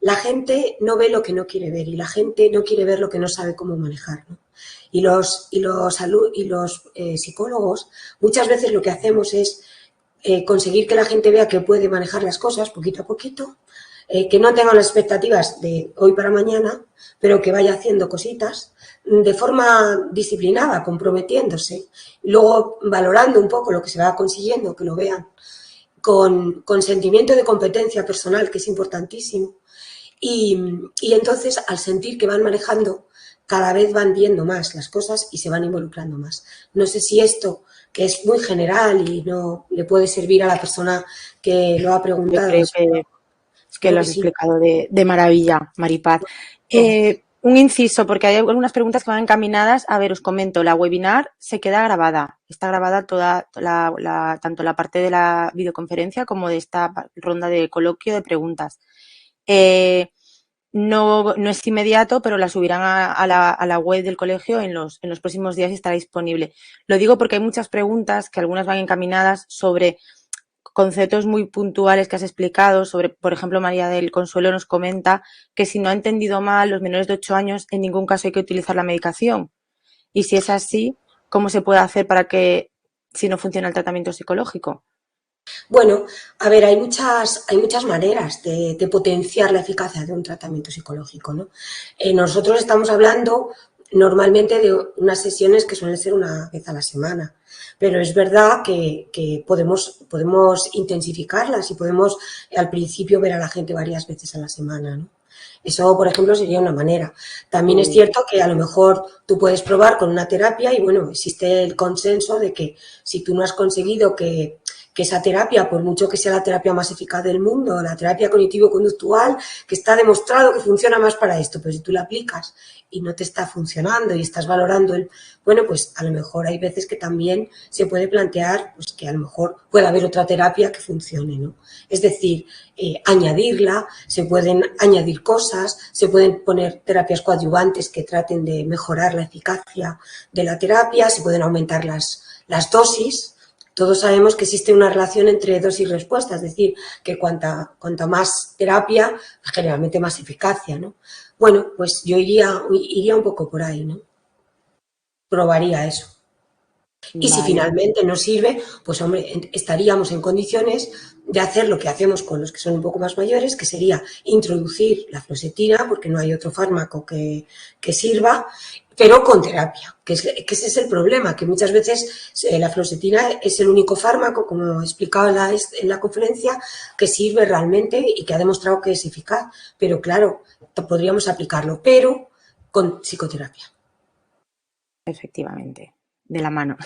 la gente no ve lo que no quiere ver y la gente no quiere ver lo que no sabe cómo manejar, ¿no? Y los psicólogos muchas veces lo que hacemos es conseguir que la gente vea que puede manejar las cosas poquito a poquito, que no tenga las expectativas de hoy para mañana, pero que vaya haciendo cositas de forma disciplinada, comprometiéndose, y luego valorando un poco lo que se va consiguiendo, que lo vean con sentimiento de competencia personal, que es importantísimo. Y entonces, al sentir que van manejando, cada vez van viendo más las cosas y se van involucrando más. No sé si esto, que es muy general y no le puede servir a la persona que lo ha Yo preguntado. creo que Espero lo que has sí. explicado de maravilla, Maripaz. Oh, Un inciso, porque hay algunas preguntas que van encaminadas. A ver, os comento, la webinar se queda grabada. Está grabada toda tanto la parte de la videoconferencia como de esta ronda de coloquio de preguntas. No es inmediato, pero la subirán a la web del colegio en los próximos días y estará disponible. Lo digo porque hay muchas preguntas que algunas van encaminadas sobre conceptos muy puntuales que has explicado sobre, por ejemplo, María del Consuelo nos comenta que si no ha entendido mal, los menores de 8 años en ningún caso hay que utilizar la medicación. Y si es así, ¿cómo se puede hacer para que, si no funciona el tratamiento psicológico? Bueno, a ver, hay muchas maneras de potenciar la eficacia de un tratamiento psicológico, ¿no? Nosotros estamos hablando normalmente de unas sesiones que suelen ser una vez a la semana, pero es verdad que podemos intensificarlas y podemos al principio ver a la gente varias veces a la semana, ¿no? Eso, por ejemplo, sería una manera. También es cierto que a lo mejor tú puedes probar con una terapia y, bueno, existe el consenso de que si tú no has conseguido que esa terapia, por mucho que sea la terapia más eficaz del mundo, la terapia cognitivo-conductual, que está demostrado que funciona más para esto, pero si tú la aplicas y no te está funcionando y estás valorando bueno, pues a lo mejor hay veces que también se puede plantear pues, que a lo mejor puede haber otra terapia que funcione, ¿no? Es decir, añadirla, se pueden añadir cosas, se pueden poner terapias coadyuvantes que traten de mejorar la eficacia de la terapia, se pueden aumentar las dosis. Todos sabemos que existe una relación entre dosis y respuesta, es decir, que cuanta más terapia, generalmente más eficacia, ¿no? Bueno, pues yo iría un poco por ahí, ¿no? Probaría eso. Y si Vale. finalmente no sirve, pues hombre, estaríamos en condiciones de hacer lo que hacemos con los que son un poco más mayores, que sería introducir la fluoxetina, porque no hay otro fármaco que sirva, pero con terapia, que ese es el problema, que muchas veces la fluoxetina es el único fármaco, como he explicado en la conferencia, que sirve realmente y que ha demostrado que es eficaz, pero claro, podríamos aplicarlo, pero con psicoterapia. Efectivamente, de la mano.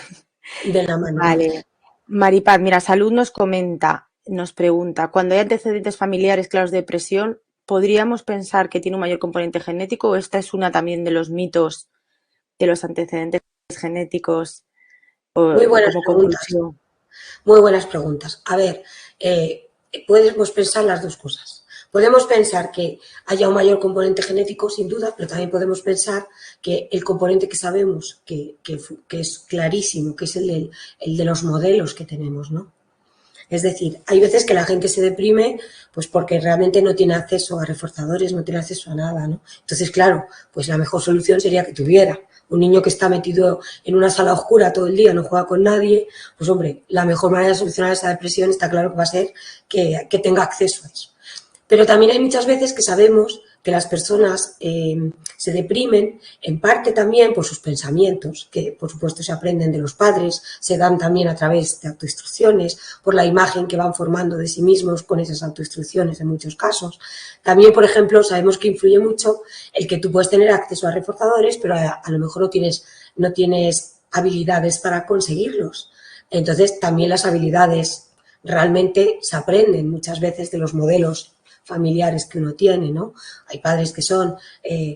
De la mano. Vale. Maripaz, mira, Salud nos pregunta, cuando hay antecedentes familiares claros de depresión, ¿podríamos pensar que tiene un mayor componente genético o esta es una también de los mitos de los antecedentes genéticos Muy buenas como preguntas. conclusión? Muy buenas preguntas. A ver, podemos pensar las dos cosas. Podemos pensar que haya un mayor componente genético, sin duda, pero también podemos pensar que el componente que sabemos que es clarísimo, que es el de los modelos que tenemos, ¿no? Es decir, hay veces que la gente se deprime pues porque realmente no tiene acceso a reforzadores, no tiene acceso a nada, ¿no? Entonces, claro, pues la mejor solución sería que tuviera. Un niño que está metido en una sala oscura todo el día, no juega con nadie, pues hombre, la mejor manera de solucionar esa depresión está claro que va a ser que tenga acceso a eso. Pero también hay muchas veces que sabemos que las personas se deprimen en parte también por sus pensamientos, que por supuesto se aprenden de los padres, se dan también a través de autoinstrucciones, por la imagen que van formando de sí mismos con esas autoinstrucciones en muchos casos. También, por ejemplo, sabemos que influye mucho el que tú puedes tener acceso a reforzadores, pero a lo mejor no tienes habilidades para conseguirlos. Entonces, también las habilidades realmente se aprenden muchas veces de los modelos familiares que uno tiene, ¿no? Hay padres que son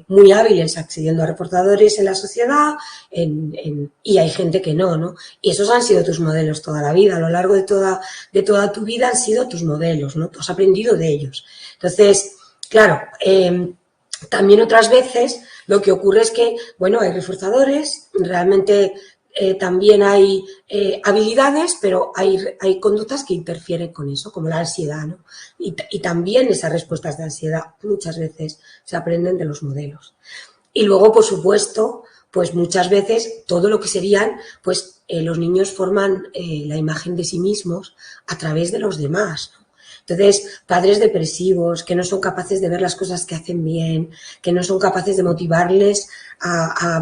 muy hábiles accediendo a reforzadores en la sociedad y hay gente que no, ¿no? Y esos han sido tus modelos toda la vida, a lo largo de toda tu vida han sido tus modelos, ¿no? Tú has aprendido de ellos. Entonces, claro, también otras veces lo que ocurre es que, bueno, hay reforzadores, realmente también hay habilidades, pero hay conductas que interfieren con eso, como la ansiedad, ¿no? Y también esas respuestas de ansiedad muchas veces se aprenden de los modelos. Y luego, por supuesto, pues muchas veces todo lo que serían, pues los niños forman la imagen de sí mismos a través de los demás, ¿no? Entonces, padres depresivos, que no son capaces de ver las cosas que hacen bien, que no son capaces de motivarles a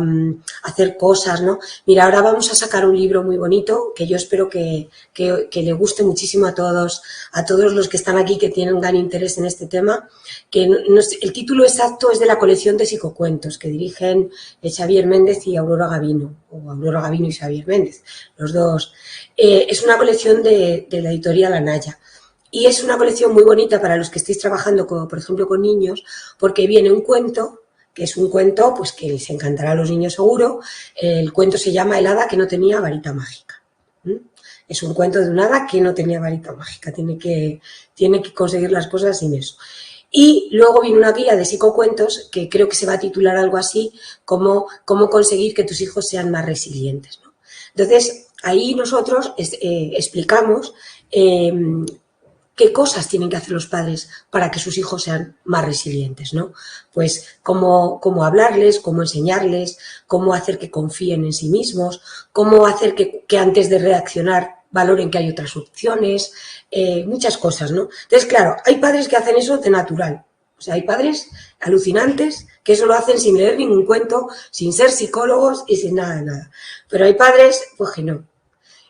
hacer cosas, ¿no? Mira, ahora vamos a sacar un libro muy bonito que yo espero que le guste muchísimo a todos los que están aquí que tienen gran interés en este tema, que el título exacto es de la colección de psicocuentos que dirigen Xavier Méndez y Aurora Gavino, o Aurora Gavino y Xavier Méndez, los dos. Es una colección de la editorial Anaya. Y es una colección muy bonita para los que estéis trabajando, por ejemplo, con niños, porque viene un cuento, que es un cuento pues que les encantará a los niños seguro. El cuento se llama El hada que no tenía varita mágica. Es un cuento de un hada que no tenía varita mágica, tiene que conseguir las cosas sin eso. Y luego viene una guía de psicocuentos que creo que se va a titular algo así como cómo conseguir que tus hijos sean más resilientes, ¿no? Entonces, ahí nosotros explicamos qué cosas tienen que hacer los padres para que sus hijos sean más resilientes, ¿no? Pues cómo hablarles, cómo enseñarles, cómo hacer que confíen en sí mismos, cómo hacer que antes de reaccionar valoren que hay otras opciones, muchas cosas, ¿no? Entonces, claro, hay padres que hacen eso de natural. O sea, hay padres alucinantes que eso lo hacen sin leer ningún cuento, sin ser psicólogos y sin nada de nada. Pero hay padres, pues que no.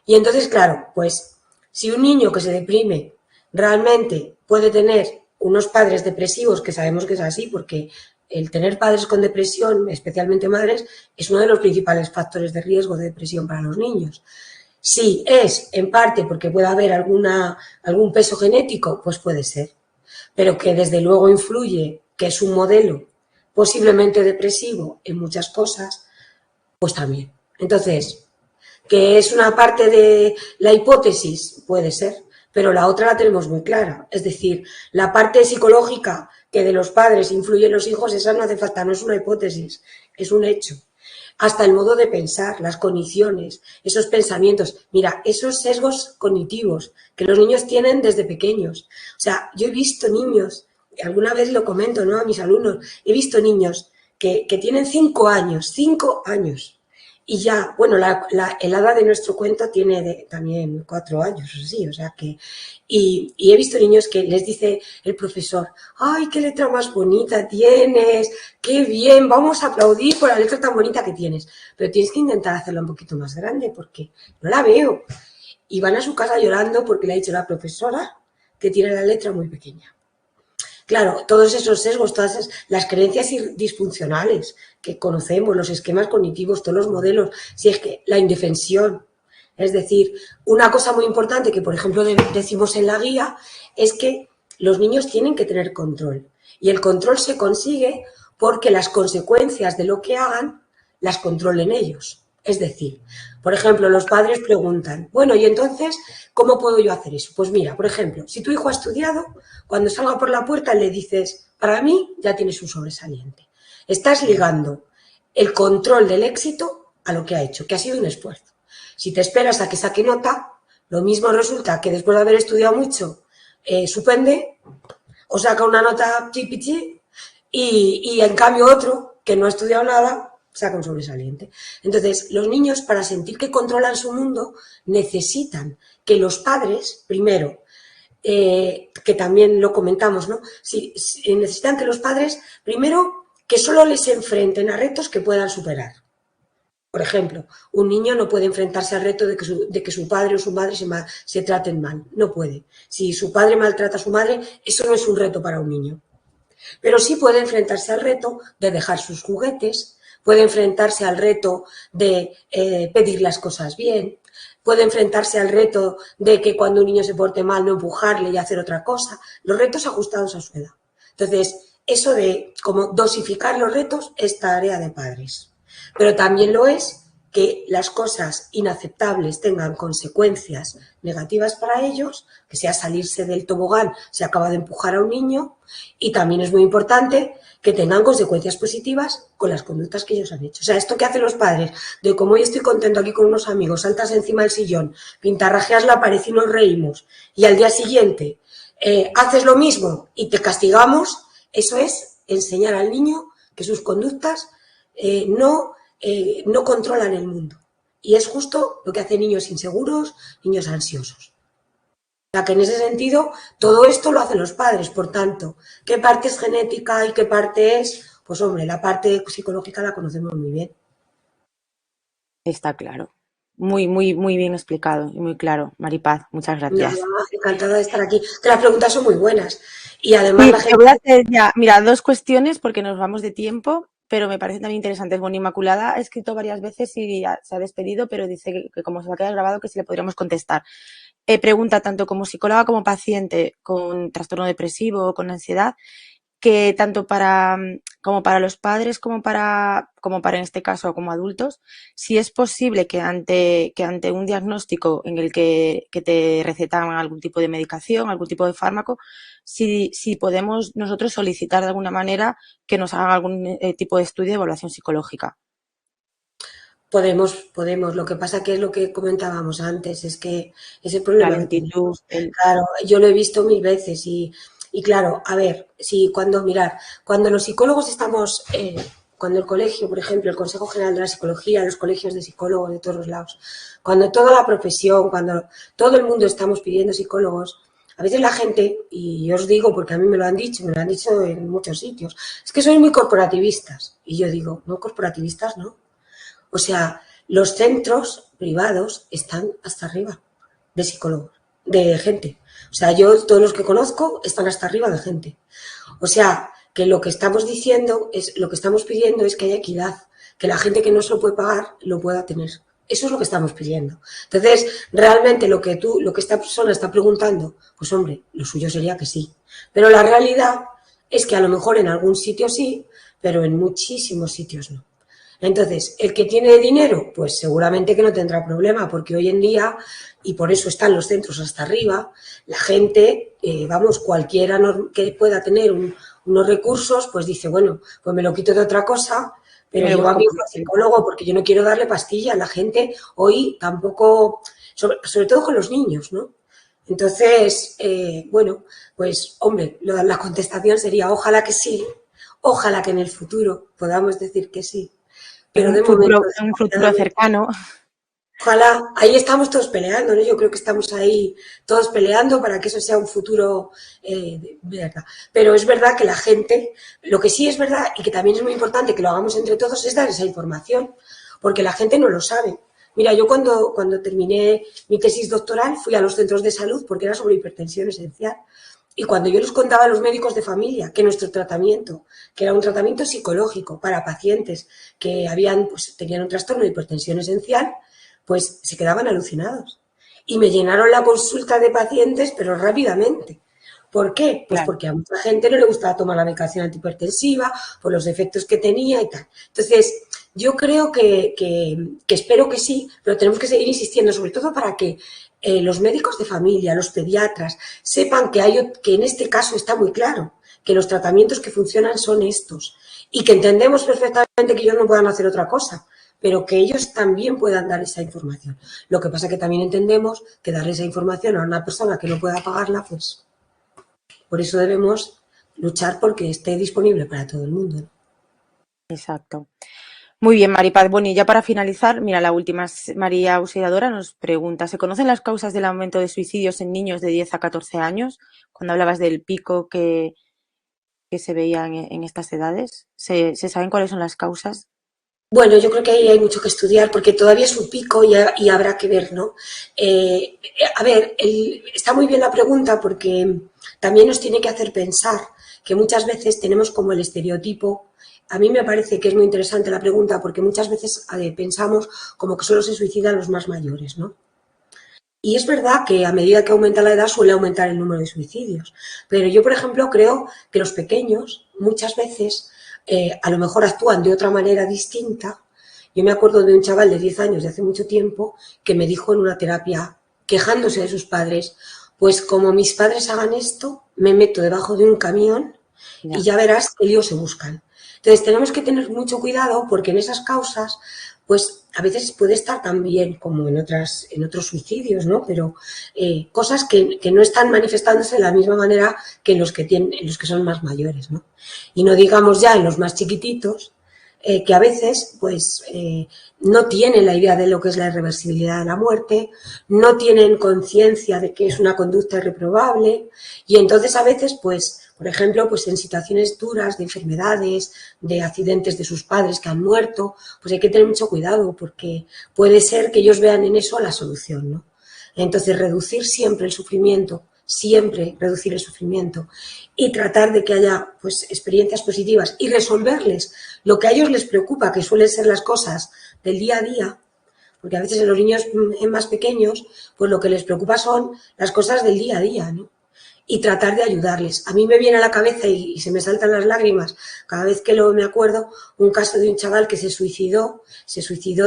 Y entonces, claro, pues si un niño que se deprime realmente puede tener unos padres depresivos, que sabemos que es así, porque el tener padres con depresión, especialmente madres, es uno de los principales factores de riesgo de depresión para los niños. Si es en parte porque puede haber algún peso genético, pues puede ser, pero que desde luego influye, que es un modelo posiblemente depresivo en muchas cosas, pues también. Entonces, que es una parte de la hipótesis, puede ser, pero la otra la tenemos muy clara. Es decir, la parte psicológica que de los padres influye en los hijos, esa no hace falta, no es una hipótesis, es un hecho. Hasta el modo de pensar, las cogniciones, esos pensamientos. Mira, esos sesgos cognitivos que los niños tienen desde pequeños. O sea, yo he visto niños, alguna vez lo comento, ¿no?, a mis alumnos, he visto niños que tienen 5 años, y ya, bueno, el hada de nuestro cuento tiene también 4 años, sí, o sea que... Y he visto niños que les dice el profesor, ¡ay, qué letra más bonita tienes! ¡Qué bien! Vamos a aplaudir por la letra tan bonita que tienes. Pero tienes que intentar hacerla un poquito más grande porque no la veo. Y van a su casa llorando porque le ha dicho la profesora que tiene la letra muy pequeña. Claro, todos esos sesgos, todas las creencias disfuncionales que conocemos, los esquemas cognitivos, todos los modelos, si es que la indefensión. Es decir, una cosa muy importante que, por ejemplo, decimos en la guía es que los niños tienen que tener control. Y el control se consigue porque las consecuencias de lo que hagan las controlen ellos. Es decir, por ejemplo, los padres preguntan, bueno, ¿y entonces cómo puedo yo hacer eso? Pues mira, por ejemplo, si tu hijo ha estudiado, cuando salga por la puerta le dices, para mí ya tienes un sobresaliente. Estás ligando el control del éxito a lo que ha hecho, que ha sido un esfuerzo. Si te esperas a que saque nota, lo mismo resulta que después de haber estudiado mucho, suspende o saca una nota chipichi y en cambio otro que no ha estudiado nada saca un sobresaliente. Entonces, los niños, para sentir que controlan su mundo, necesitan que los padres, primero, que también lo comentamos, ¿no? Necesitan que los padres, primero, que solo les enfrenten a retos que puedan superar. Por ejemplo, un niño no puede enfrentarse al reto de que su padre o su madre se traten mal. No puede. Si su padre maltrata a su madre, eso no es un reto para un niño. Pero sí puede enfrentarse al reto de dejar sus juguetes, puede enfrentarse al reto de pedir las cosas bien, puede enfrentarse al reto de que cuando un niño se porte mal no empujarle y hacer otra cosa. Los retos ajustados a su edad. Entonces, eso de como dosificar los retos es tarea de padres. Pero también lo es que las cosas inaceptables tengan consecuencias negativas para ellos, que sea salirse del tobogán si acaba de empujar a un niño, y también es muy importante que tengan consecuencias positivas con las conductas que ellos han hecho. O sea, esto que hacen los padres, de como hoy estoy contento aquí con unos amigos, saltas encima del sillón, pintarrajeas la pared y nos reímos, y al día siguiente haces lo mismo y te castigamos, eso es enseñar al niño que sus conductas no no controlan el mundo. Y es justo lo que hacen niños inseguros, niños ansiosos. O sea, que en ese sentido, todo esto lo hacen los padres. Por tanto, ¿qué parte es genética y qué parte es? Pues hombre, la parte psicológica la conocemos muy bien. Está claro. Muy, muy, muy bien explicado y muy claro. Maripaz, muchas Nada, gracias. encantada de estar aquí. Que las preguntas son muy buenas. Y además Sí, la te voy a gente... hacer ya, mira, dos cuestiones porque nos vamos de tiempo, pero me parecen también interesantes. Bueno, Inmaculada ha escrito varias veces y ya se ha despedido, pero dice que como se va a quedar grabado, que si le podríamos contestar. Pregunta tanto como psicóloga como paciente con trastorno depresivo o con ansiedad, que tanto como para los padres como para en este caso como adultos, si es posible que ante un diagnóstico en el que te recetan algún tipo de medicación, algún tipo de fármaco, si podemos nosotros solicitar de alguna manera que nos hagan algún tipo de estudio de evaluación psicológica. Podemos. Lo que pasa que es lo que comentábamos antes, es que es el La problema que lentitud, tenemos. Claro, yo lo he visto mil veces y claro, a ver, si cuando los psicólogos estamos, cuando el colegio, por ejemplo, el Consejo General de la Psicología, los colegios de psicólogos de todos los lados, cuando toda la profesión, cuando todo el mundo estamos pidiendo psicólogos, a veces la gente, y yo os digo porque a mí me lo han dicho en muchos sitios, es que sois muy corporativistas. Y yo digo, no, corporativistas no. O sea, los centros privados están hasta arriba de psicólogos, de gente. O sea, yo, todos los que conozco están hasta arriba de gente. O sea, que lo que estamos diciendo es, lo que estamos pidiendo es que haya equidad, que la gente que no se lo puede pagar lo pueda tener. Eso es lo que estamos pidiendo. Entonces, realmente lo que esta persona está preguntando, pues hombre, lo suyo sería que sí. Pero la realidad es que a lo mejor en algún sitio sí, pero en muchísimos sitios no. Entonces, el que tiene dinero, pues seguramente que no tendrá problema, porque hoy en día, y por eso están los centros hasta arriba, la gente, cualquiera que pueda tener unos recursos, pues dice, bueno, pues me lo quito de otra cosa, pero me lo llevo a busco mi por hijo mi al cuenta. psicólogo porque yo no quiero darle pastillas. La gente hoy tampoco, sobre todo con los niños, ¿no? Entonces, bueno, pues hombre, la contestación sería ojalá que sí, ojalá que en el futuro podamos decir que sí. Pero de momento, En un futuro desgraciadamente, cercano. ojalá, ahí estamos todos peleando, ¿no? Yo creo que estamos ahí todos peleando para que eso sea un futuro verdad. Pero es verdad que la gente, lo que sí es verdad y que también es muy importante que lo hagamos entre todos es dar esa información, porque la gente no lo sabe. Mira, yo cuando terminé mi tesis doctoral fui a los centros de salud porque era sobre hipertensión esencial. Y cuando yo les contaba a los médicos de familia que nuestro tratamiento, que era un tratamiento psicológico para pacientes que tenían un trastorno de hipertensión esencial, pues se quedaban alucinados. Y me llenaron la consulta de pacientes, pero rápidamente. ¿Por qué? Pues Claro. porque a mucha gente no le gustaba tomar la medicación antihipertensiva, por los efectos que tenía y tal. Entonces, yo creo que espero que sí, pero tenemos que seguir insistiendo, sobre todo para que los médicos de familia, los pediatras, sepan que en este caso está muy claro, que los tratamientos que funcionan son estos y que entendemos perfectamente que ellos no puedan hacer otra cosa, pero que ellos también puedan dar esa información. Lo que pasa es que también entendemos que darle esa información a una persona que no pueda pagarla, pues por eso debemos luchar porque esté disponible para todo el mundo, ¿no? Exacto. Muy bien, Maripaz. Bueno, y ya para finalizar, mira, la última es María Auxiliadora nos pregunta, ¿se conocen las causas del aumento de suicidios en niños de 10 a 14 años? Cuando hablabas del pico que se veía en estas edades, ¿se saben cuáles son las causas? Bueno, yo creo que ahí hay mucho que estudiar porque todavía es un pico y habrá que ver, ¿no? A ver, está muy bien la pregunta porque también nos tiene que hacer pensar que muchas veces tenemos como el estereotipo. A mí me parece que es muy interesante la pregunta porque muchas veces pensamos como que solo se suicidan los más mayores, ¿no? Y es verdad que a medida que aumenta la edad suele aumentar el número de suicidios. Pero yo, por ejemplo, creo que los pequeños muchas veces a lo mejor actúan de otra manera distinta. Yo me acuerdo de un chaval de 10 años de hace mucho tiempo que me dijo en una terapia, quejándose de sus padres, pues como mis padres hagan esto, me meto debajo de un camión y Ya. ya verás que líos se buscan. Entonces tenemos que tener mucho cuidado porque en esas causas, pues a veces puede estar también como en otros suicidios, ¿no? Pero cosas que no están manifestándose de la misma manera que en los que son más mayores, ¿no? Y no digamos ya en los más chiquititos, que a veces pues no tienen la idea de lo que es la irreversibilidad de la muerte, no tienen conciencia de que es una conducta irreprobable y entonces a veces pues, por ejemplo, pues en situaciones duras de enfermedades, de accidentes de sus padres que han muerto, pues hay que tener mucho cuidado porque puede ser que ellos vean en eso la solución, ¿no? Entonces, reducir siempre reducir el sufrimiento y tratar de que haya pues experiencias positivas y resolverles lo que a ellos les preocupa, que suelen ser las cosas del día a día, porque a veces en los niños más pequeños, pues lo que les preocupa son las cosas del día a día, ¿no? Y tratar de ayudarles. A mí me viene a la cabeza y se me saltan las lágrimas cada vez que me acuerdo un caso de un chaval que se suicidó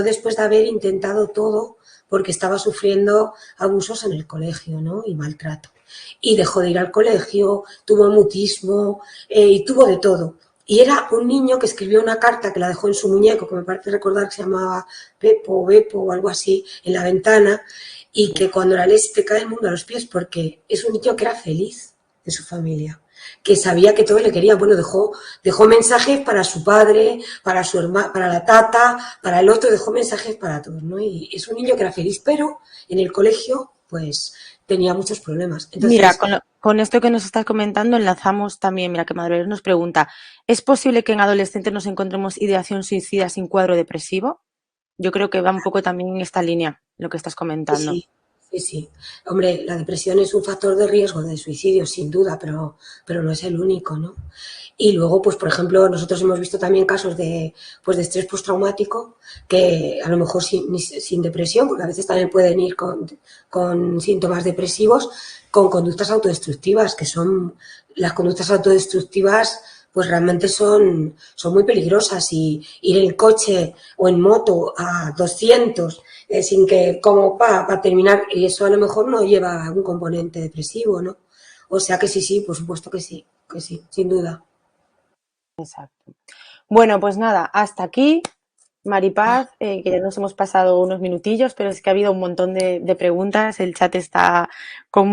después de haber intentado todo porque estaba sufriendo abusos en el colegio, ¿no? Y maltrato. Y dejó de ir al colegio, tuvo mutismo y tuvo de todo. Y era un niño que escribió una carta que la dejó en su muñeco, que me parece recordar que se llamaba Pepo, Bepo o algo así, en la ventana, y que cuando la lees te cae el mundo a los pies porque es un niño que era feliz de su familia, que sabía que todos le querían. Bueno, dejó mensajes para su padre, para su hermana, para la tata, para el otro, dejó mensajes para todos, ¿no? Y es un niño que era feliz, pero en el colegio, pues, tenía muchos problemas. Mira, Entonces, con esto que nos estás comentando, enlazamos también, mira, que Madre nos pregunta, ¿es posible que en adolescentes nos encontremos ideación suicida sin cuadro depresivo? Yo creo que va un poco también en esta línea, lo que estás sí, comentando. sí, sí, sí. Hombre, la depresión es un factor de riesgo de suicidio, sin duda, pero no es el único, ¿no? Y luego, pues, por ejemplo, nosotros hemos visto también casos pues, de estrés postraumático que a lo mejor sin depresión, porque a veces también pueden ir con síntomas depresivos, con conductas autodestructivas, que son las conductas autodestructivas pues realmente son muy peligrosas y ir en coche o en moto a 200 sin que, como para terminar, y eso a lo mejor no lleva un componente depresivo, ¿no? O sea que sí, por supuesto que sí, sin duda. Exacto. Bueno, pues nada, hasta aquí, Maripaz, que ya nos hemos pasado unos minutillos, pero es que ha habido un montón de preguntas, el chat está con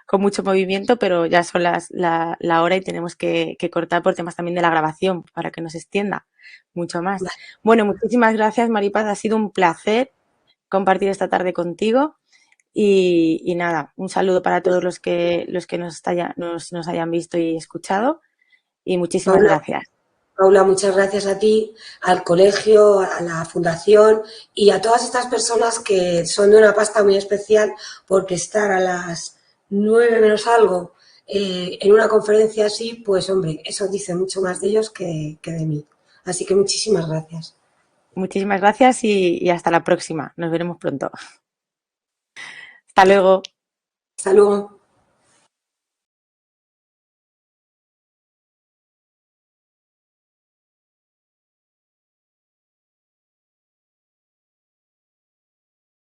con mucho movimiento, pero ya son la hora y tenemos que cortar por temas también de la grabación, para que no se extienda mucho más. Vale. Bueno, muchísimas gracias, Maripaz, ha sido un placer compartir esta tarde contigo y nada, un saludo para todos los que nos hayan visto y escuchado y muchísimas Paula, gracias. Paula, muchas gracias a ti, al colegio, a la fundación y a todas estas personas que son de una pasta muy especial porque estar a las 9 menos algo en una conferencia así, pues hombre, eso dice mucho más de ellos que de mí. Así que muchísimas gracias. Muchísimas gracias y hasta la próxima. Nos veremos pronto. Hasta luego. Hasta luego.